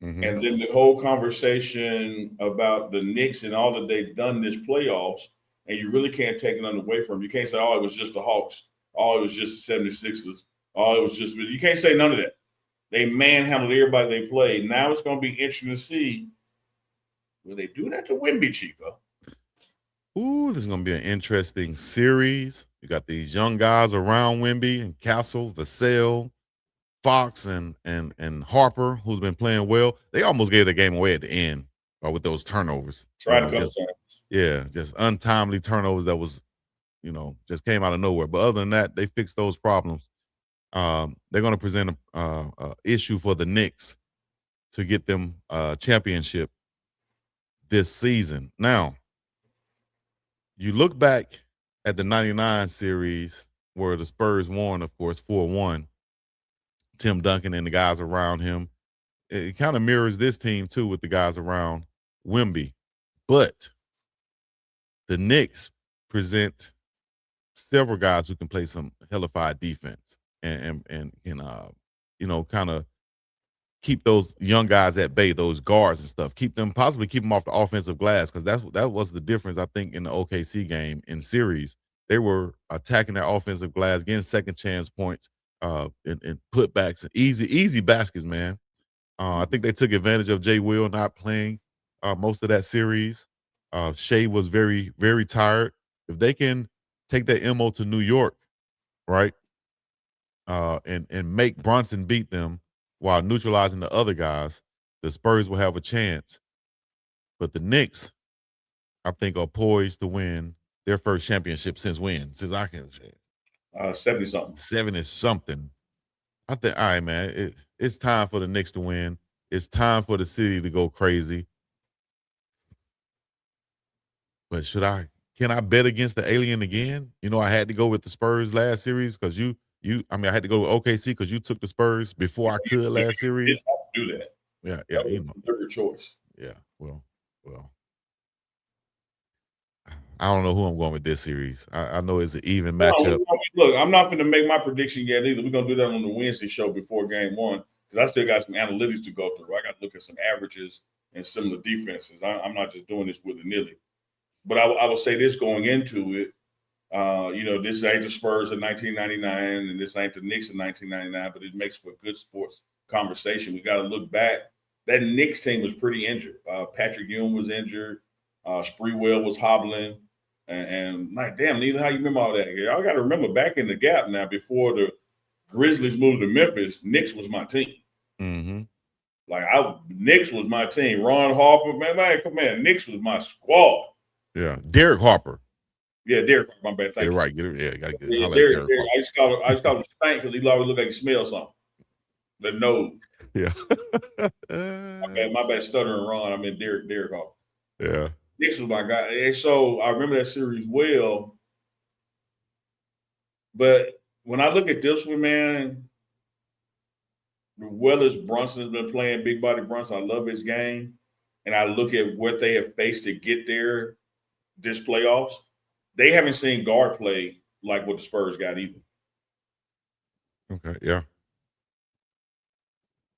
Speaker 3: Mm-hmm. And then the whole conversation about the Knicks and all that they've done this playoffs, and you really can't take it away from them. You can't say, oh, it was just the Hawks. Oh, it was just the 76ers. Oh, it was just – you can't say none of that. They manhandled everybody they played. Now it's going to be interesting to see, will they do that to Wemby, Chico?
Speaker 2: Ooh, this is going to be an interesting series. You got these young guys around Wemby and Castle, Vassell, Fox, and Harper, who's been playing well. They almost gave the game away at the end with those turnovers. Just untimely turnovers that was, just came out of nowhere. But other than that, they fixed those problems. They're going to present a issue for the Knicks to get them a championship this season. Now, you look back at the 99 series where the Spurs won, of course, 4-1. Tim Duncan and the guys around him. It kind of mirrors this team, too, with the guys around Wemby. But the Knicks present several guys who can play some hellified defense and can, kind of keep those young guys at bay, those guards and stuff, possibly keep them off the offensive glass, because that was the difference, I think, in the OKC game in series. They were attacking that offensive glass, getting second chance points, and putbacks, easy baskets, man. I think they took advantage of Jay Will not playing most of that series. Shea was very, very tired. If they can take that MO to New York, right, and make Brunson beat them while neutralizing the other guys, the Spurs will have a chance. But the Knicks, I think, are poised to win their first championship since when? Since I can say
Speaker 3: 70-something.
Speaker 2: 70-something. I think, all right, man, it's time for the Knicks to win. It's time for the city to go crazy. But can I bet against the alien again? I had to go with the Spurs last series because I had to go with OKC because you took the Spurs before I could last series.
Speaker 3: Do that.
Speaker 2: Yeah,
Speaker 3: that was your choice.
Speaker 2: Yeah, well, I don't know who I'm going with this series. I know it's an even matchup.
Speaker 3: Look, I'm not going to make my prediction yet either. We're going to do that on the Wednesday show before game one because I still got some analytics to go through. I got to look at some averages and similar defenses. I'm not just doing this willy-nilly. But I will say this going into it, this ain't the Spurs in 1999 and this ain't the Knicks in 1999, but it makes for a good sports conversation. We got to look back. That Knicks team was pretty injured. Patrick Ewing was injured. Spreewell was hobbling. And like, damn, Neither, how you remember all that? Y'all got to remember back in the gap now, before the Grizzlies moved to Memphis, Knicks was my team.
Speaker 2: Mm-hmm.
Speaker 3: Knicks was my team. Ron Harper, man, Knicks was my squad.
Speaker 2: Yeah, Derek Harper.
Speaker 3: Yeah, Derek Harper. My bad. Thank you.
Speaker 2: Right. Gotta get it.
Speaker 3: Derek. I used to call him Stank because he always look like he smells something. The nose.
Speaker 2: Yeah.
Speaker 3: my bad. Stuttering Ron. I mean Derek Harper.
Speaker 2: Yeah.
Speaker 3: Knicks was my guy. And so I remember that series well. But when I look at this one, man, the well as Brunson has been playing, big body Brunson, I love his game. And I look at what they have faced to get there this playoffs. They haven't seen guard play like what the Spurs got either.
Speaker 2: Okay, yeah.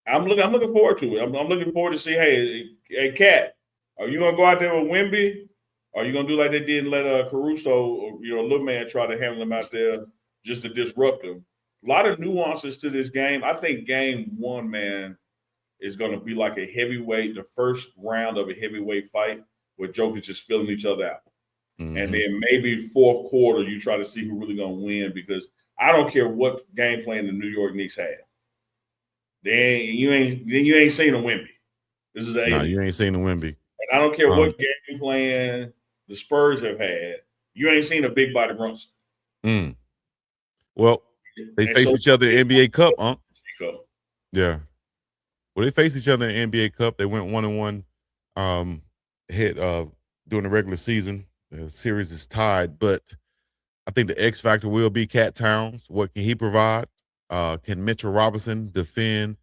Speaker 3: I'm looking forward to it. I'm looking forward to see. Hey, Cat, are you gonna go out there with Wemby? Or are you gonna do like they did and let Caruso, little man, try to handle him out there just to disrupt him? A lot of nuances to this game. I think game one, man, is going to be like a heavyweight, the first round of a heavyweight fight where jokers just filling each other out.
Speaker 2: Mm-hmm.
Speaker 3: And then maybe fourth quarter, you try to see who really going to win, because I don't care what game plan the New York Knicks have. You ain't seen a Wemby. This is
Speaker 2: you ain't seen a Wemby.
Speaker 3: And I don't care what game plan the Spurs have had. You ain't seen a big body Brunson.
Speaker 2: Well, they faced each other in the NBA Cup, huh?
Speaker 3: Chico.
Speaker 2: Yeah. Well, they faced each other in the NBA Cup. They went 1-1 during the regular season. The series is tied, but I think the X factor will be Cat Towns. What can he provide? Can Mitchell Robinson defend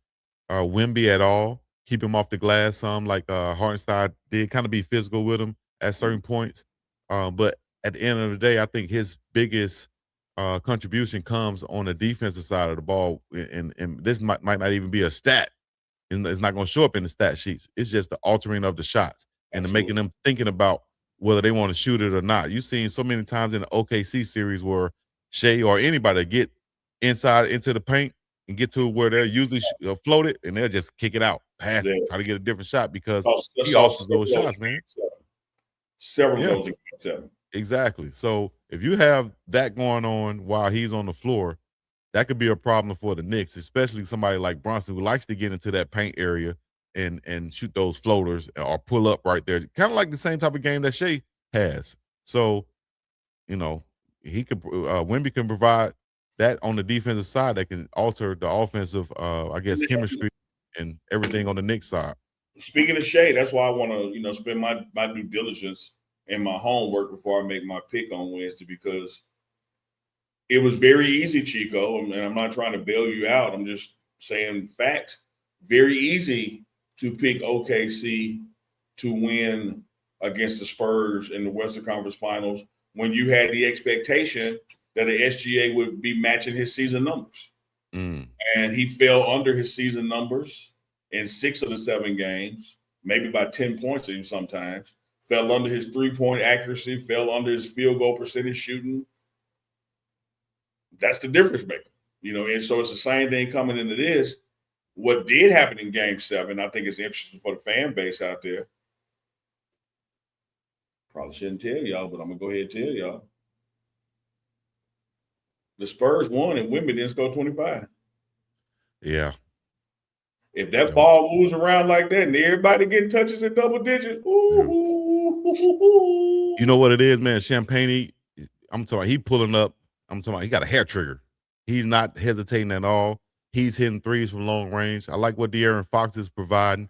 Speaker 2: Wemby at all? Keep him off the glass some, like Hartenstein did, kind of be physical with him at certain points. But at the end of the day, I think his biggest contribution comes on the defensive side of the ball, and this might not even be a stat. It's not going to show up in the stat sheets. It's just the altering of the shots and making them thinking about whether they want to shoot it or not. You've seen so many times in the OKC series where Shea or anybody get inside into the paint and get to where they're usually floated, and they'll just kick it out, pass it, try to get a different shot, because he alters those shots, man.
Speaker 3: Several of those in game 7.
Speaker 2: Exactly. So if you have that going on while he's on the floor, that could be a problem for the Knicks, especially somebody like Brunson, who likes to get into that paint area and shoot those floaters or pull up right there. Kind of like the same type of game that Shea has. So, he could Wemby can provide that on the defensive side that can alter the offensive, chemistry and everything on the Knicks side.
Speaker 3: Speaking of Shea, that's why I want to, spend my due diligence and my homework before I make my pick on Wednesday, because it was very easy, Chico, and I'm not trying to bail you out. I'm just saying facts. Very easy to pick OKC to win against the Spurs in the Western Conference Finals when you had the expectation that the SGA would be matching his season numbers. And he fell under his season numbers in 6 of the 7 games, maybe by 10 points even sometimes. Fell under his 3-point accuracy, fell under his field goal percentage shooting. That's the difference maker, and so it's the same thing coming into this. What did happen in game 7, I think is interesting for the fan base out there. Probably shouldn't tell y'all, but I'm going to go ahead and tell y'all. The Spurs won and Wemby didn't score 25.
Speaker 2: Yeah.
Speaker 3: If that ball moves around like that and everybody getting touches in double digits,
Speaker 2: you know what it is, man? Champagne, I'm talking, he pulling up. I'm talking about he got a hair trigger. He's not hesitating at all. He's hitting threes from long range. I like what De'Aaron Fox is providing.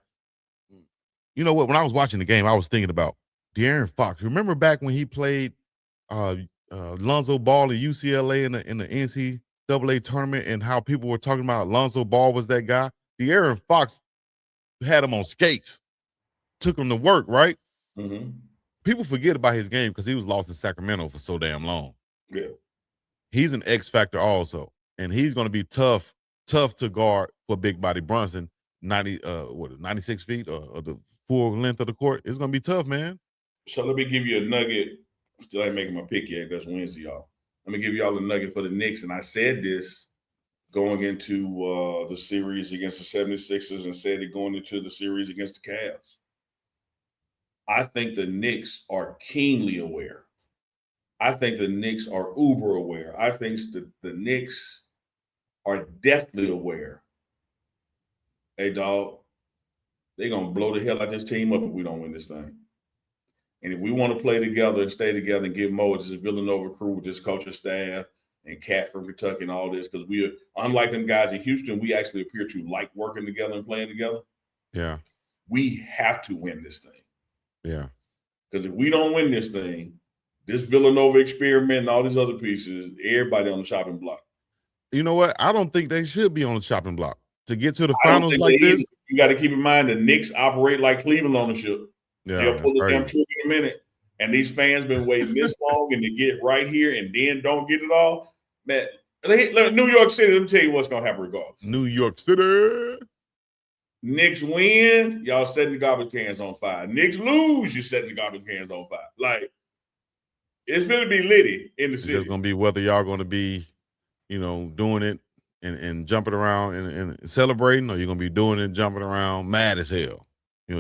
Speaker 2: You know what? When I was watching the game, I was thinking about De'Aaron Fox. Remember back when he played Lonzo Ball at UCLA in the NCAA tournament, and how people were talking about Lonzo Ball was that guy? De'Aaron Fox had him on skates, took him to work, right?
Speaker 3: Mm-hmm.
Speaker 2: People forget about his game because he was lost in Sacramento for so damn long.
Speaker 3: Yeah.
Speaker 2: He's an X factor also, and he's going to be tough to guard for big body Brunson. 96 feet or the full length of the court. It's going to be tough, man.
Speaker 3: So let me give you a nugget. Still ain't making my pick yet. That's Wednesday, y'all. Let me give y'all a nugget for the Knicks, and I said this going into the series against the 76ers, and said it going into the series against the Cavs. I think the Knicks are keenly aware. I think the Knicks are uber aware. I think the Knicks are definitely aware. Hey, dog, they're going to blow the hell out of this team up if we don't win this thing. And if we want to play together and stay together and get more, it's this Villanova crew with this coaching staff and Cat from Kentucky and all this, because we are, unlike them guys in Houston, we actually appear to like working together and playing together.
Speaker 2: Yeah.
Speaker 3: We have to win this thing.
Speaker 2: Yeah.
Speaker 3: Because if we don't win this thing, this Villanova experiment and all these other pieces, everybody on the shopping block.
Speaker 2: You know what? I don't think they should be on the shopping block to get to the finals like this.
Speaker 3: You got to keep in mind the Knicks operate like Cleveland ownership.
Speaker 2: Yeah,
Speaker 3: they'll pull the damn trigger in a minute. And these fans been waiting this long, and to get right here and then don't get it all. Man, New York City, let me tell you what's going to happen regardless.
Speaker 2: New York City.
Speaker 3: Knicks win, y'all setting the garbage cans on fire. Knicks lose, you're setting the garbage cans on fire. Like, it's going to be litty in the
Speaker 2: It's
Speaker 3: city.
Speaker 2: just going to be whether y'all going to be, doing it and jumping around and celebrating, or you're going to be doing it and jumping around mad as hell,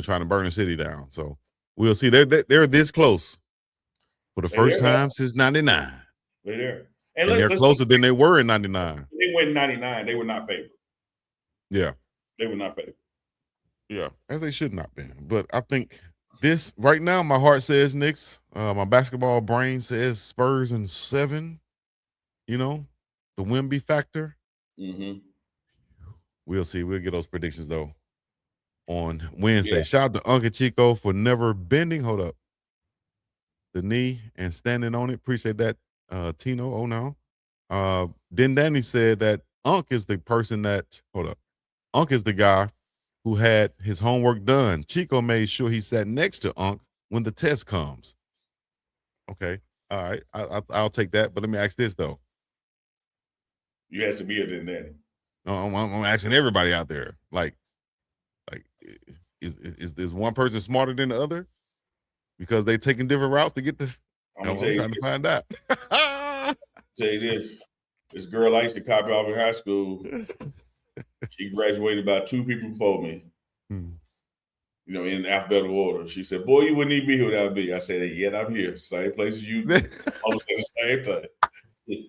Speaker 2: trying to burn the city down. So we'll see. They're this close for the first time since 99.
Speaker 3: They're there.
Speaker 2: And they're closer than they were in 99.
Speaker 3: They went 99. They were not favored.
Speaker 2: Yeah.
Speaker 3: They were not favored.
Speaker 2: Yeah, as they should not be. But I think this right now, my heart says Knicks. My basketball brain says Spurs in 7. The Wemby factor.
Speaker 3: Mm-hmm.
Speaker 2: We'll see. We'll get those predictions though on Wednesday. Yeah. Shout out to UNK and CHICO for never bending. Hold up. The knee and standing on it. Appreciate that, Tino. Oh no. Then Danny said that UNK is the person that. Hold up. UNK is the guy who had his homework done. Chico made sure he sat next to UNK when the test comes. Okay. All right. I'll take that. But let me ask this, though.
Speaker 3: You have to be it in that.
Speaker 2: No, I'm asking everybody out there. Like, is one person smarter than the other? Because they taking different routes to get the. I'm trying to find out.
Speaker 3: Tell you this. This girl I used to copy off in high school. She graduated about 2 people before me. In alphabetical order. She said, "Boy, you wouldn't even be here without me." I said, "Yet I'm here. Same place as you." Almost the same thing.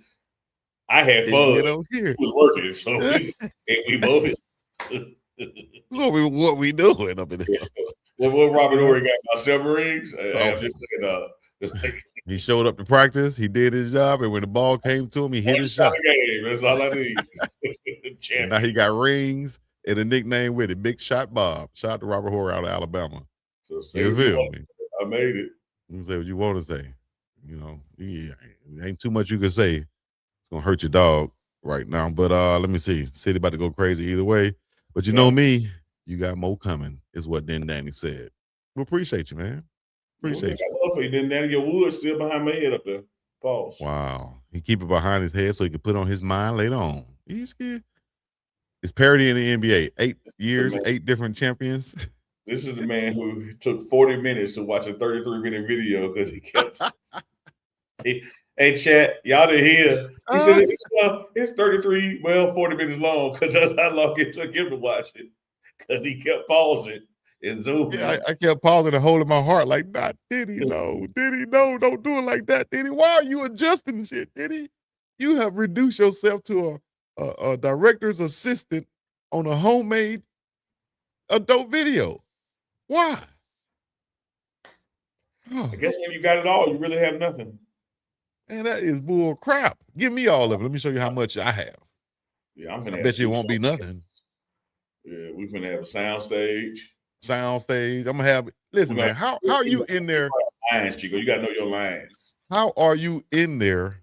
Speaker 3: I had fun. It was working, so we both hit.
Speaker 2: what we doing up in here?
Speaker 3: What Robert Ory got about 7 rings?
Speaker 2: He showed up to practice. He did his job, and when the ball came to him, he hit his shot.
Speaker 3: Game. That's all I need.
Speaker 2: Now he got rings and a nickname with it, Big Shot Bob. Shout out to Robert Horry out of Alabama.
Speaker 3: So you feel me? I made it.
Speaker 2: You say what you want to say. Ain't too much you can say. It's gonna hurt your dog right now. But let me see. City about to go crazy either way. But you know me, you got more coming, is what then Danny said. We appreciate you, man. Appreciate you.
Speaker 3: I love for you, then Danny. Your wood's still behind my head up there. Pause.
Speaker 2: Wow. He keep it behind his head so he can put on his mind later on. He's good. It's parity in the NBA. 8 years, 8 different champions.
Speaker 3: This is the man who took 40 minutes to watch a 33-minute video because he kept. Hey, chat, y'all didn't hear. He said it's 40 minutes long because that's how long it took him to watch it because he kept pausing and zooming.
Speaker 2: Yeah, I kept pausing and holding my heart like, not Diddy, no. Diddy, no, don't do it like that, Diddy. Why are you adjusting shit, Diddy? You have reduced yourself to a director's assistant on a homemade adult video. Why?
Speaker 3: I guess when you got it all, you really have nothing.
Speaker 2: Man, that is bull crap. Give me all of it. Let me show you how much I have.
Speaker 3: Yeah, I'm gonna.
Speaker 2: I bet you it won't be nothing.
Speaker 3: Yeah, we're gonna have a sound stage.
Speaker 2: I'm gonna have. Listen, man, how are you in there?
Speaker 3: Lines, Chico. You gotta know your lines.
Speaker 2: How are you in there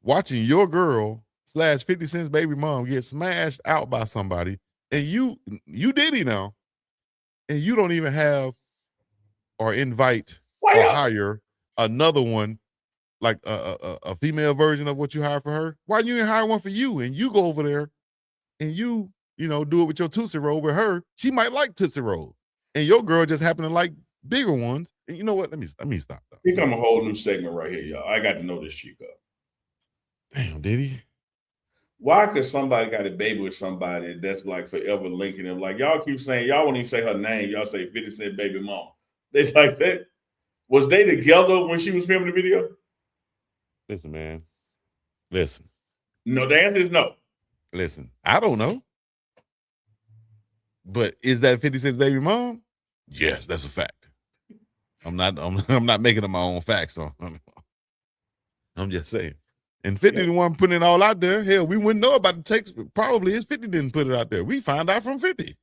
Speaker 2: watching your girl / 50 Cent's baby mom get smashed out by somebody, and you Diddy now, and you don't even have or invite or hire another one, like a female version of what you hired for her? Why you didn't hire one for you? And you go over there and you do it with your Tootsie Roll with her. She might like Tootsie Roll, and your girl just happen to like bigger ones. And you know what? Let me stop.
Speaker 3: Here come a whole new segment right here, y'all. I got to know this Chico.
Speaker 2: Damn, did he?
Speaker 3: Why could somebody got a baby with somebody that's like forever linking them? Like y'all keep saying, y'all won't even say her name. Y'all say 50 Cent baby mama. They like that. Was they together when she was filming the video?
Speaker 2: Listen, man. Listen.
Speaker 3: No, the answer is no.
Speaker 2: Listen, I don't know. But is that 50 Cent's baby mom? Yes, that's a fact. I'm not making up my own facts though. I'm just saying. And 50 the one putting it all out there. Hell, we wouldn't know about the text. Probably his 50 didn't put it out there. We found out from 50.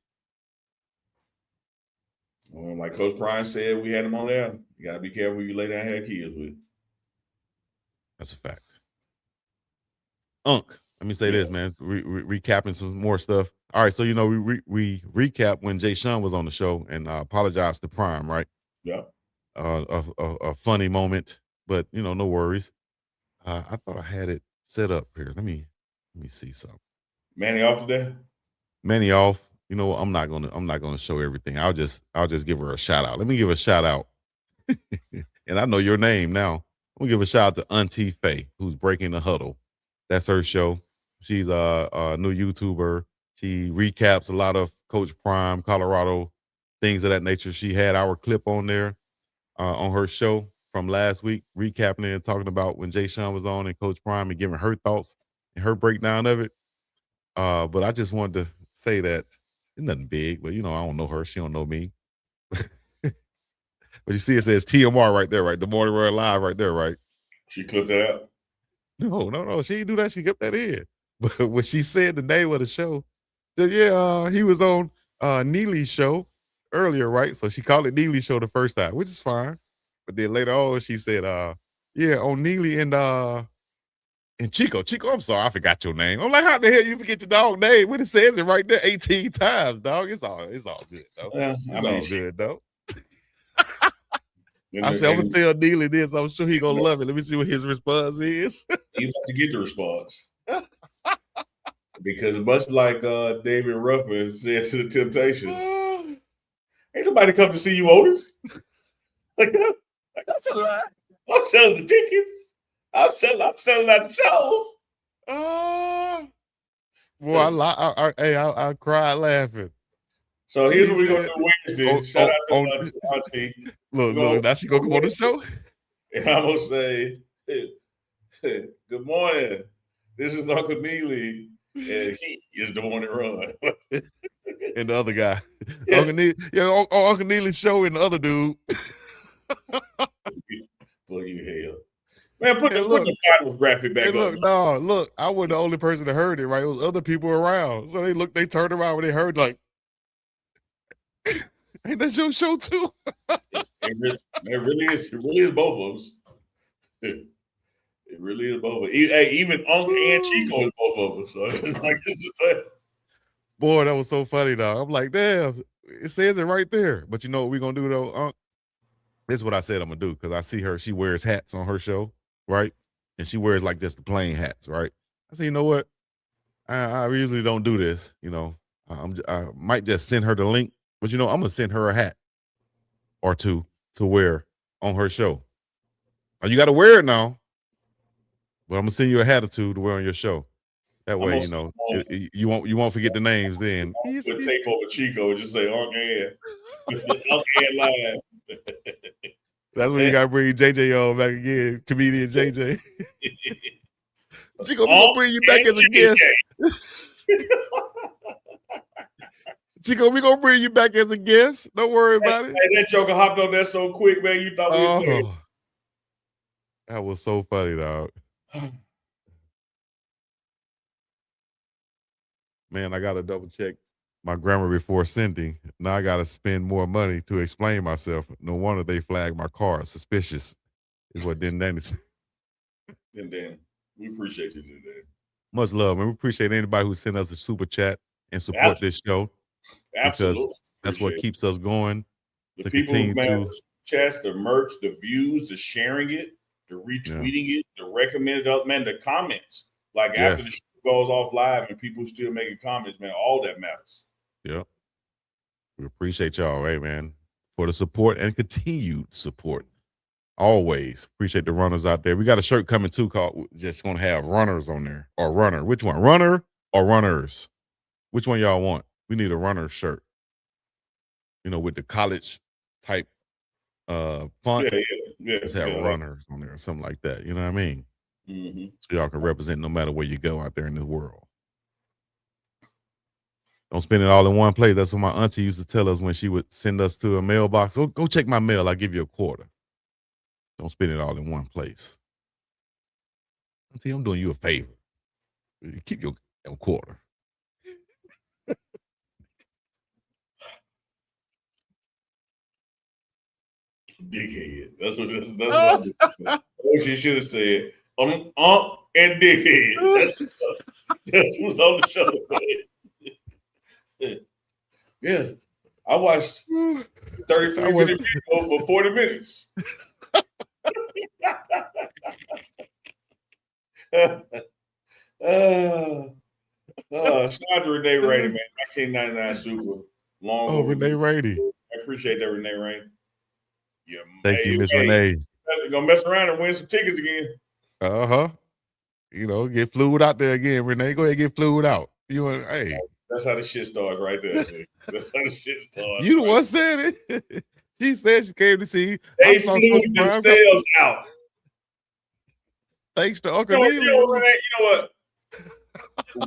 Speaker 3: Well, like Coach Prime said, we had him on there. You gotta be careful who you lay down and have kids with.
Speaker 2: That's a fact. Let me say this, man. Recapping some more stuff. All right, so we recap when Jay Sean was on the show and apologize to Prime, right?
Speaker 3: Yeah.
Speaker 2: A funny moment, but no worries. I thought I had it set up here. Let me see something.
Speaker 3: Manny off today?
Speaker 2: Manny off. You know what? I'm not gonna show everything. I'll just give her a shout out. Let me give a shout out. And I know your name now. I'm gonna give a shout out to Auntie Faye, who's breaking the huddle. That's her show. She's a new YouTuber. She recaps a lot of Coach Prime, Colorado, things of that nature. She had our clip on there on her show from last week, recapping it and talking about when Jay Sean was on and Coach Prime and giving her thoughts and her breakdown of it. But I just wanted to say that it's nothing big, but I don't know her. She don't know me. But you see, it says TMR right there, right? The Morning Roar Live right there, right?
Speaker 3: She clipped that out.
Speaker 2: No. She didn't do that. She kept that in. But when she said the name of the show, said, he was on Neely's show earlier, right? So she called it Neely's show the first time, which is fine. But then later on, she said, on Neely and Chico. Chico, I'm sorry, I forgot your name. I'm like, how the hell you forget your dog name when it says it right there 18 times, dog? It's all good, though. It's all good, though. I said, I'm going to tell Neely this. I'm sure he's going to love it. Let me see what his response is.
Speaker 3: He's about to get the response. Because much like David Ruffin said to the Temptations, ain't nobody come to see you, Otis. I'm selling the tickets. I'm selling out the shows.
Speaker 2: Boy, I cried laughing.
Speaker 3: So here's what we're going to do Wednesday. Shout out to Auntie.
Speaker 2: Look, now she going to come on the show.
Speaker 3: And I'm going to say, good morning. This is Uncle Neely, and he is the one that run.
Speaker 2: And the other guy. Yeah. Uncle Neely's show and the other dude.
Speaker 3: Plug you hell. Man, put the final graphic back up.
Speaker 2: Look, I wasn't the only person that heard it, right? It was other people around. So they turned around when they heard, like, ain't that your show too?
Speaker 3: It really is. It really is both of us. It really is both of us. Even UNK and CHICO is both of us. So like this is
Speaker 2: boy, that was so funny, dog. I'm like, damn, it says it right there. But you know what we're gonna do though, this is what I said I'm gonna do, because I see her, she wears hats on her show, right? And she wears like just the plain hats, right? I said, you know what? I usually don't do this, I might just send her the link, but I'm gonna send her a hat or two to wear on her show. Now, you gotta wear it now, but I'm gonna send you a hat or two to wear on your show. That way, you won't forget the names then.
Speaker 3: Take over Chico, just say UNK and live.
Speaker 2: That's when you gotta bring JJ on back again, comedian JJ. Chico, we're gonna bring you back as a guest. Chico, we're gonna bring you back as a guest. Don't worry about it.
Speaker 3: Hey, that joker hopped on that so quick, man. You thought we were playing.
Speaker 2: That was so funny, dog. Man, I gotta double check my grammar before sending. Now I gotta spend more money to explain myself. No wonder they flagged my car suspicious. Is what Danny said.
Speaker 3: And Dan, we appreciate you today.
Speaker 2: Much love, man. We appreciate anybody who sent us a super chat and support this show.
Speaker 3: Absolutely.
Speaker 2: Because that's what keeps us going.
Speaker 3: The people who manage the chats, the merch, the views, the sharing it, the retweeting it, the recommended up, man, the comments. Like after the show goes off live and people still making comments, man, all that matters.
Speaker 2: Yep. We appreciate y'all, right, man, for the support and continued support. Always appreciate the runners out there. We got a shirt coming too called just gonna have runners on there or runner. Which one? Runner or runners? Which one y'all want? We need a runner shirt. With the college type font.
Speaker 3: Yeah.
Speaker 2: Just have runners on there or something like that. You know what I mean?
Speaker 3: Mm-hmm.
Speaker 2: So y'all can represent no matter where you go out there in the world. Don't spend it all in one place. That's what my auntie used to tell us when she would send us to a mailbox. Oh, go check my mail. I'll give you a quarter. Don't spend it all in one place. Auntie, I'm doing you a favor. Keep your quarter.
Speaker 3: Dickhead. That's what she should have said. And dickhead. That's who's on the show. Yeah. I watched 33-minute video for 40 minutes. Shout out to Renee Rainey, man. 1999 Super. Long
Speaker 2: Oh, Renee Rainey.
Speaker 3: I appreciate that, Renee Rainey. Yeah,
Speaker 2: Thank you, Miss Renee.
Speaker 3: You're gonna mess around and win some tickets again.
Speaker 2: Uh-huh. You know, get fluid out there again, Renee. Go ahead and get fluid out. You and hey.
Speaker 3: That's how the shit starts right there. See? That's how the shit starts.
Speaker 2: You the one said it. She said she came to see.
Speaker 3: They flew themselves out.
Speaker 2: Thanks to Uncle
Speaker 3: Renee,
Speaker 2: Neely.
Speaker 3: you know what?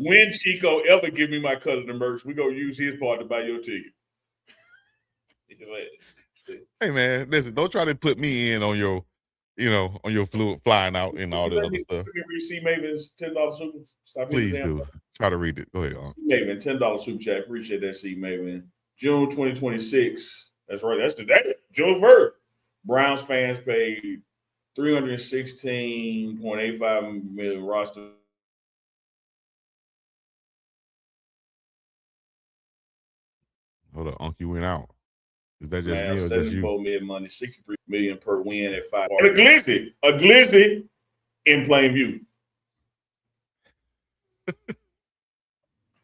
Speaker 3: When Chico ever give me my cut of the merch, we gonna use his part to buy your ticket.
Speaker 2: Hey man, listen, don't try to put me in on your, on your fluid flying out and all the other stuff.
Speaker 3: See Maven's $10 super. Stop.
Speaker 2: Please do. Try to read it. Go ahead.
Speaker 3: Maven, $10 super chat. Appreciate that, C Maven. June 2026. That's right. That's today. June 1st. Browns fans paid $316.85 million roster.
Speaker 2: Hold on, Unc, you went out. Is that just me or just you?
Speaker 3: 74 million money, $63 million per win at 5. And a glizzy in plain view.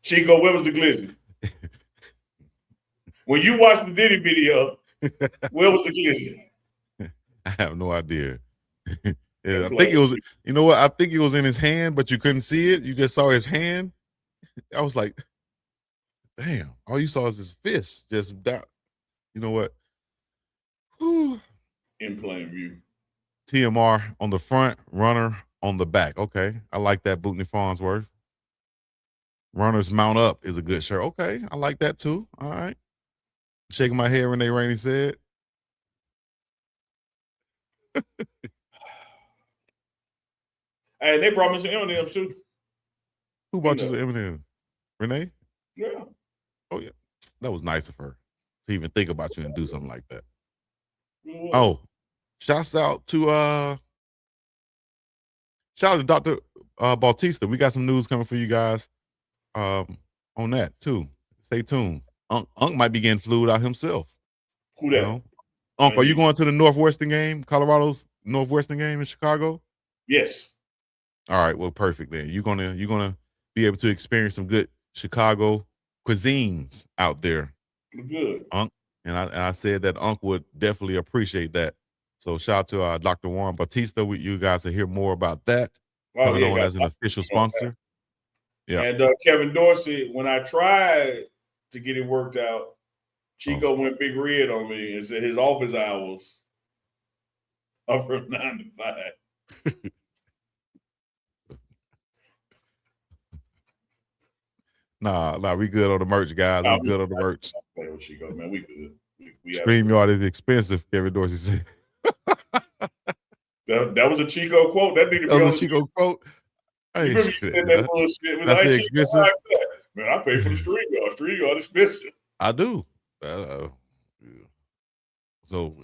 Speaker 3: Chico, where was the glizzy? When you watched the Diddy video, where was the glizzy?
Speaker 2: I have no idea. Yeah, I think it was, you know what? I think it was in his hand, but you couldn't see it. You just saw his hand. I was like, damn, all you saw is his fist. Just that. You know what? Whew.
Speaker 3: In plain view.
Speaker 2: TMR on the front, runner on the back. Okay. I like that, Bootney Farnsworth. Runners mount up is a good shirt. Okay. I like that too. All right. Shaking my head, Renee Rainey said.
Speaker 3: Hey, they brought me some M&M's too.
Speaker 2: Who brought you some M&M's? Renee?
Speaker 3: Yeah.
Speaker 2: Oh, yeah. That was nice of her to even think about you and do something like that.
Speaker 3: Yeah.
Speaker 2: Oh, shouts out to Dr. Bautista. We got some news coming for you guys on that too. Stay tuned. Unc might be getting flued out himself.
Speaker 3: Who that?
Speaker 2: You know? Unc, are you going to the Northwestern game, Colorado's Northwestern game in Chicago?
Speaker 3: Yes.
Speaker 2: All right, well, perfect then. You're gonna be able to experience some good Chicago cuisines out there.
Speaker 3: Good.
Speaker 2: Unc. And I said that Unc would definitely appreciate that. So shout out to Dr. Warren Bautista. You guys will hear more about that. Coming on as an official sponsor. Yeah.
Speaker 3: And Kevin Dorsey, when I tried to get it worked out, Chico went big red on me and said his office hours are from 9 to 5.
Speaker 2: Nah, we good on the merch, guys. We good on the merch.
Speaker 3: Chico, man, we good.
Speaker 2: StreamYard is expensive, Kevin Dorsey said.
Speaker 3: That was a Chico quote. That needed to be
Speaker 2: was a Chico quote.
Speaker 3: Hey, that's
Speaker 2: expensive.
Speaker 3: Man, I pay for the StreamYard. StreamYard is expensive.
Speaker 2: I do. So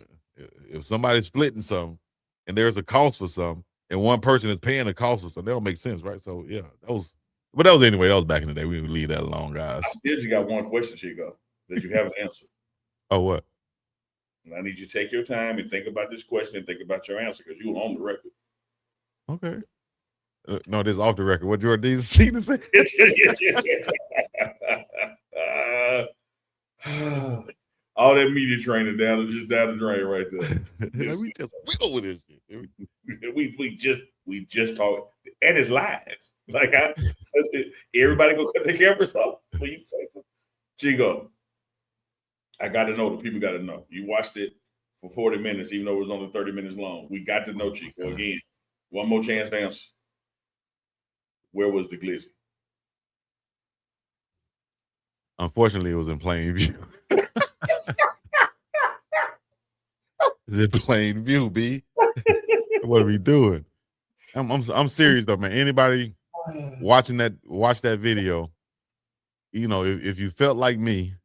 Speaker 2: if somebody's splitting something and there's a cost for something and one person is paying the cost for something, that don't make sense, right? So yeah, that was anyway. That was back in the day. We would leave that alone, guys.
Speaker 3: I still just got one question, Chico, that you haven't answered.
Speaker 2: Oh, what?
Speaker 3: And I need you to take your time and think about this question and think about your answer because you were on the record.
Speaker 2: Okay. No, this is off the record. What Jordan Dean seen to say?
Speaker 3: All that media training down the drain right there.
Speaker 2: We just went over this shit.
Speaker 3: We just talked, and it's live. Like everybody go cut their cameras off when you say something. Chico, I got to know. The people got to know. You watched it for 40 minutes, even though it was only 30 minutes long. We got to know, Chico. Again, one more chance to answer. Where was the glizzy?
Speaker 2: Unfortunately, it was in plain view. It's in plain view, B. What are we doing? I'm serious though, man. Anybody watch that video, if you felt like me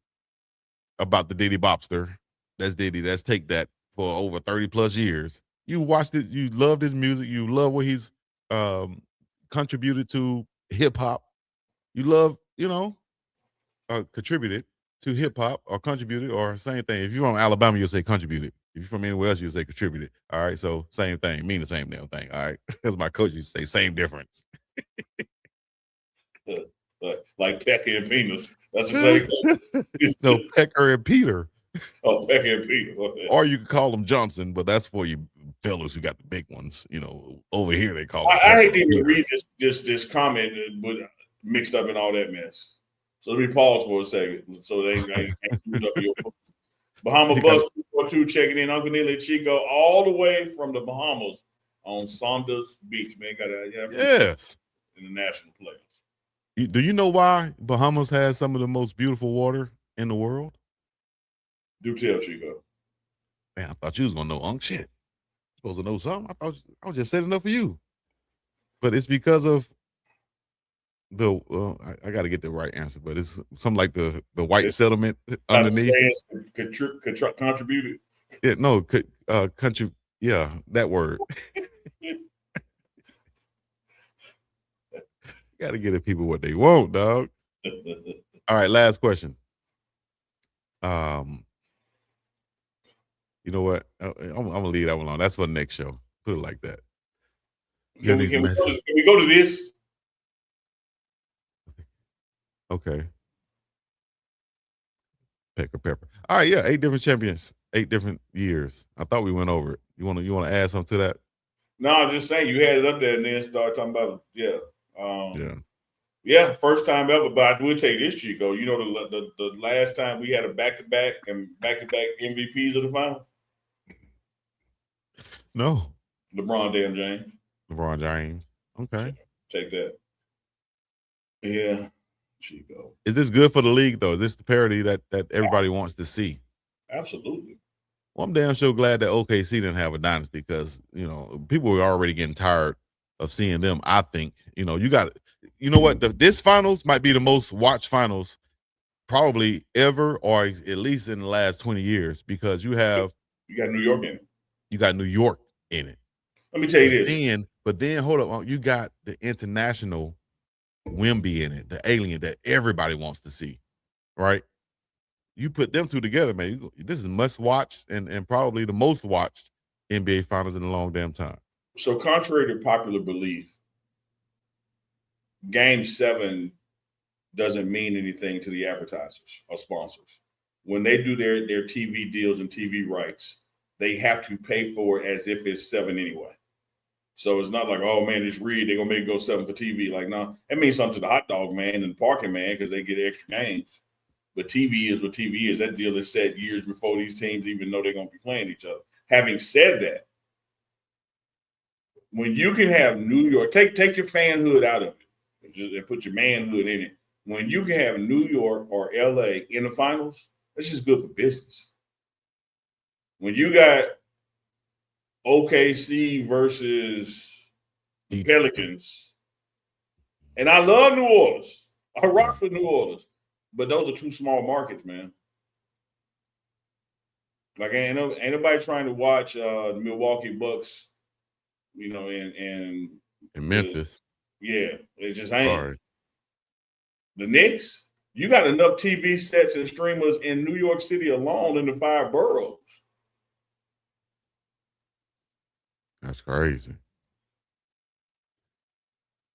Speaker 2: about the Diddy Bopster, that's Diddy, that's Take That for over 30 plus years. You watched it, you loved his music, you love what he's contributed to hip hop. You love, contributed to hip hop or contributed or same thing. If you're from Alabama, you'll say contributed. If you're from anywhere else, you'll say contributed. All right. So same thing, mean the same damn thing. All right. As my coach used to say, same difference.
Speaker 3: like Pecker and Penis. That's the same thing.
Speaker 2: No, Pecker and Peter.
Speaker 3: Oh, Pecker and Peter. Okay.
Speaker 2: Or you could call them Johnson, but that's for you fellas who got the big ones. You know, over here they call them
Speaker 3: I hate
Speaker 2: Pecker
Speaker 3: to
Speaker 2: and
Speaker 3: even
Speaker 2: Peter.
Speaker 3: read this comment, but mixed up in all that mess. So let me pause for a second so they ain't screwed up your book. Bahama
Speaker 2: You
Speaker 3: Bus
Speaker 2: got-
Speaker 3: 242 checking in. Uncle Neil and Chico all the way from the Bahamas on Saunders Beach, man.
Speaker 2: Yes.
Speaker 3: International players.
Speaker 2: Do you know why Bahamas has some of the most beautiful water in the world?
Speaker 3: Do tell, Chico.
Speaker 2: Man, I thought you was gonna know, Unc. Shit, supposed to know something. I thought I was just setting up for you. But it's because of the. I got to get the right answer, but it's something like the white settlement underneath.
Speaker 3: Contributed.
Speaker 2: Yeah, no, country. Yeah, that word. Got to get the people what they want, dog. All right, last question. You know what? I'm gonna leave that one alone. That's for the next show. Put it like that.
Speaker 3: Can we go to this?
Speaker 2: Okay. Pecker Pepper. All right, yeah, 8 different champions, 8 different years. I thought we went over it. You wanna add something to that?
Speaker 3: No, I'm just saying you had it up there and then started talking about
Speaker 2: Yeah.
Speaker 3: Yeah, first time ever. But I will tell you this, Chico. You know the last time we had a back-to-back MVPs of the final?
Speaker 2: No.
Speaker 3: LeBron damn James.
Speaker 2: LeBron James. Okay.
Speaker 3: Take that. Yeah, Chico.
Speaker 2: Is this good for the league though? Is this the parity that everybody wants to see?
Speaker 3: Absolutely.
Speaker 2: Well, I'm damn sure glad that OKC didn't have a dynasty because, people were already getting tired of seeing them. I think, you know what? This finals might be the most watched finals probably ever, or at least in the last 20 years, because you got
Speaker 3: New York in it.
Speaker 2: You got New York in it.
Speaker 3: Let me tell you this.
Speaker 2: But then hold up, you got the international Wemby in it, the alien that everybody wants to see, right? You put them two together, man. This is must watch and probably the most watched NBA finals in a long damn time.
Speaker 3: So contrary to popular belief, Game 7 doesn't mean anything to the advertisers or sponsors. When they do their TV deals and TV rights, they have to pay for it as if it's 7 anyway. So it's not like, oh man, it's rigged. They're gonna make it go 7 for TV. Like, no, it means something to the hot dog man and the parking man because they get extra games. But TV is what TV is. That deal is set years before these teams even know they're gonna be playing each other. Having said that, when you can have New York, take your fanhood out of it and put your manhood in it. When you can have New York or LA in the finals, that's just good for business. When you got OKC versus the Pelicans, and I love New Orleans. I rock for New Orleans, but those are 2 small markets, man. Like ain't nobody trying to watch the Milwaukee Bucks, in
Speaker 2: Memphis.
Speaker 3: It just ain't.
Speaker 2: Sorry.
Speaker 3: The Knicks, you got enough TV sets and streamers in New York City alone in the 5 boroughs.
Speaker 2: That's crazy.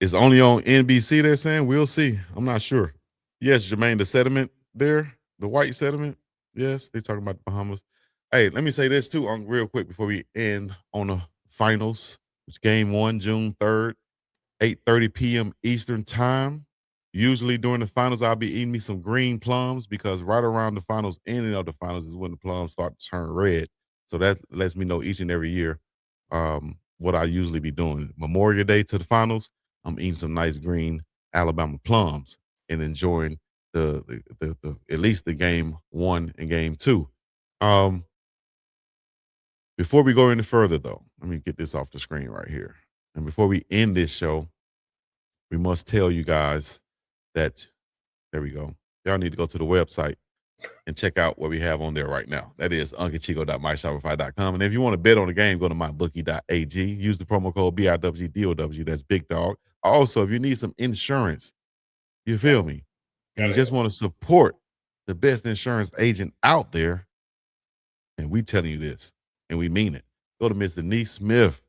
Speaker 2: It's only on NBC, they're saying. We'll see. I'm not sure. Yes, Jermaine, the sediment there, the white sediment. Yes, they're talking about the Bahamas. Hey, let me say this too, real quick before we end on the finals. It's Game 1, June 3rd, 8:30 p.m. Eastern time. Usually during the finals, I'll be eating me some green plums because right around the finals, ending of the finals is when the plums start to turn red. So that lets me know each and every year what I usually be doing. Memorial Day to the finals, I'm eating some nice green Alabama plums and enjoying the at least the Game 1 and Game 2. Before we go any further, though, let me get this off the screen right here. And before we end this show, we must tell you guys that, there we go. Y'all need to go to the website and check out what we have on there right now. That is uncandchico.myshopify.com. And if you want to bet on the game, go to mybookie.ag. Use the promo code BIWDOW. That's Big Dog. Also, if you need some insurance, you feel me? And you just want to support the best insurance agent out there, and we telling you this, and we mean it. Go to Miss Denise Smith,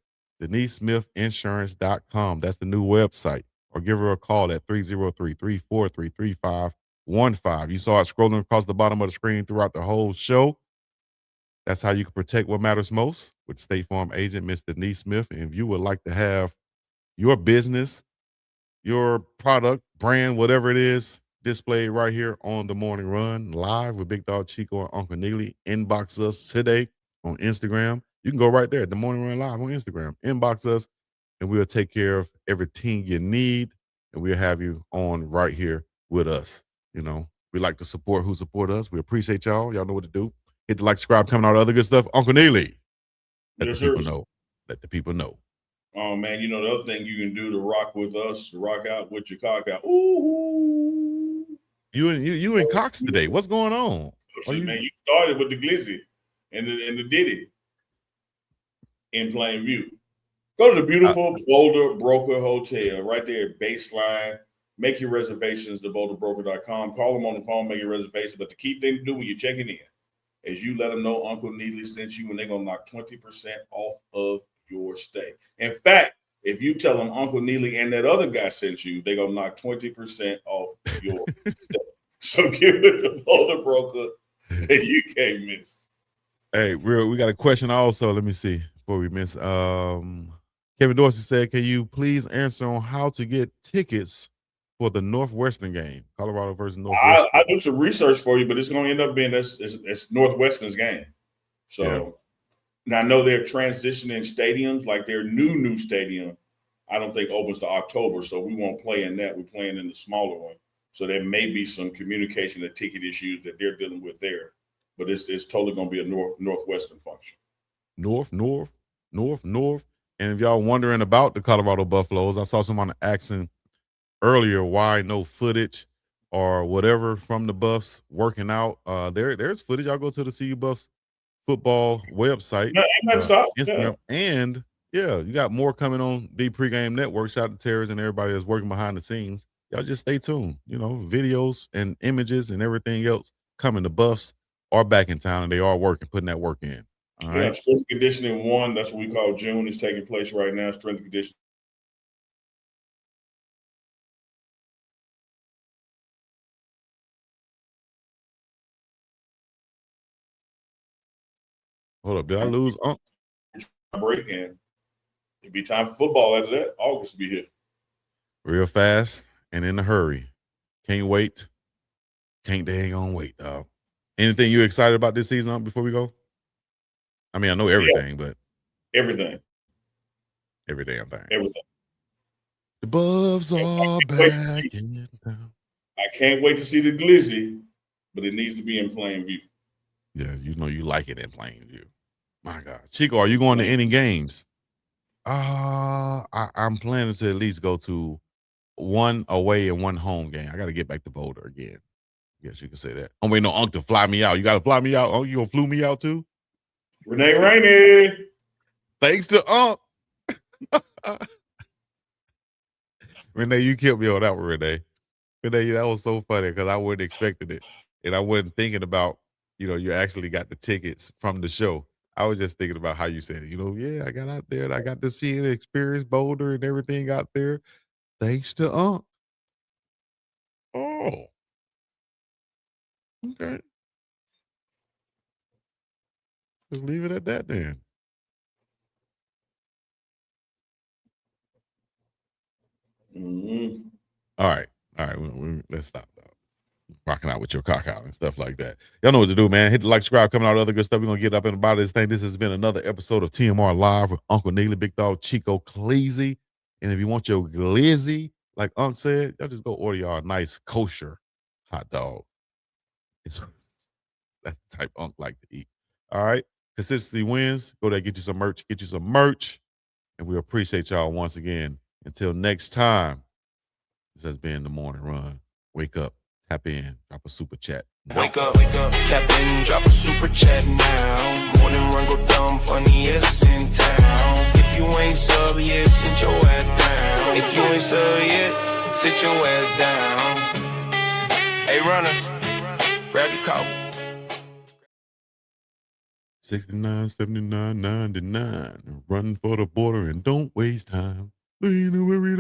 Speaker 2: DeniseSmithInsurance.com. That's the new website. or give her a call at 303-343-3515. You saw it scrolling across the bottom of the screen throughout the whole show. That's how you can protect what matters most with State Farm agent, Mr. Nee Smith. And if you would like to have your business, your product, brand, whatever it is, displayed right here on The Morning Run, live with Big Dog Chico and Uncle Neely, inbox us today on Instagram. You can go right there, The Morning Run Live on Instagram. Inbox us, and we'll take care of everything you need, and we'll have you on right here with us. You know, we like to support who support us. We appreciate y'all. Y'all know what to do. Hit the like, subscribe, comment, all the other good stuff. Uncle Neely, let the people know. Let the people know.
Speaker 3: Oh man, you know the other thing you can do to rock with us, to rock out with your cock out. Ooh.
Speaker 2: You and Cox today. What's going on?
Speaker 3: Man, you started with the glizzy and the Diddy in plain view. Go to the beautiful Boulder Broker Hotel right there at Baseline. Make your reservations to boulderbroker.com. Call them on the phone, make your reservation. But the key thing to do when you're checking in is you let them know Uncle Neely sent you, and they're going to knock 20% off of your stay. In fact, if you tell them Uncle Neely and that other guy sent you, they're going to knock 20% off your stay. So give it to Boulder Broker and you can't miss.
Speaker 2: Hey, we got a question also. Let me see before we miss. Kevin Dorsey said, can you please answer on how to get tickets for the Northwestern game, Colorado versus Northwestern?
Speaker 3: I'll do some research for you, but it's going to end up being it's Northwestern's game. So yeah. Now I know they're transitioning stadiums, like their new stadium. I don't think opens to October, so we won't play in that. We're playing in the smaller one. So there may be some communication and ticket issues that they're dealing with there, but it's totally going to be a Northwestern function.
Speaker 2: North. And if y'all wondering about the Colorado Buffaloes, I saw someone asking earlier why no footage or whatever from the Buffs working out. There's footage. I'll go to the CU Buffs football website, Instagram, and you got more coming on the pregame network. Shout out to Terrence and everybody that's working behind the scenes. Y'all just stay tuned. You know, videos and images and everything else coming. The Buffs are back in town and they are working, putting that work in. All right.
Speaker 3: Strength and conditioning 1, that's what we call June, is taking place right now. Strength and conditioning.
Speaker 2: Hold up, did I lose?
Speaker 3: Break, and it'll be time for football after that. August will be here.
Speaker 2: Real fast and in a hurry. Can't wait. Can't dang on wait, dog. Anything you excited about this season before we go? I mean, I know everything, but
Speaker 3: everything.
Speaker 2: Every damn thing.
Speaker 3: Everything.
Speaker 2: The Buffs are back in town.
Speaker 3: I can't wait to see the glizzy, but it needs to be in plain view.
Speaker 2: Yeah, you know you like it in plain view. My God. Chico, are you going to any games? I'm planning to at least go to one away and one home game. I got to get back to Boulder again. Yes, you can say that. I'm waiting on Unc to fly me out. You got to fly me out. Unc, you going to flew me out too?
Speaker 3: Renee Rainey.
Speaker 2: Thanks to Unc. Renee, you killed me on that one, Renee. Renee, that was so funny because I wasn't expecting it. And I wasn't thinking about, you actually got the tickets from the show. I was just thinking about how you said it. I got out there and I got to see and experience Boulder and everything out there. Thanks to Unc. Oh. Okay. Just leave it at that then.
Speaker 3: Mm-hmm.
Speaker 2: All right. Let's stop, dog. Rocking out with your cock out and stuff like that. Y'all know what to do, man. Hit the like, subscribe, coming out other good stuff. We're going to get up and about this thing. This has been another episode of TMR Live with Uncle Neely, Big Dog, Chico, Cleasy. And if you want your glizzy, like Unc said, y'all just go order y'all a nice kosher hot dog. That's the type Unc like to eat. All right. Consistency wins. Go there, get you some merch. And we appreciate y'all once again. Until next time, this has been The Morning Run. Wake up, tap in, drop a super chat.
Speaker 1: Wake up, tap in, drop a super chat now. Morning Run go dumb, funniest in town. If you ain't sub yet, sit your ass down. If you ain't sub yet, sit your ass down. Hey, runners, grab your coffee.
Speaker 2: 69, 79, 99. Run for the border and don't waste time. You know where we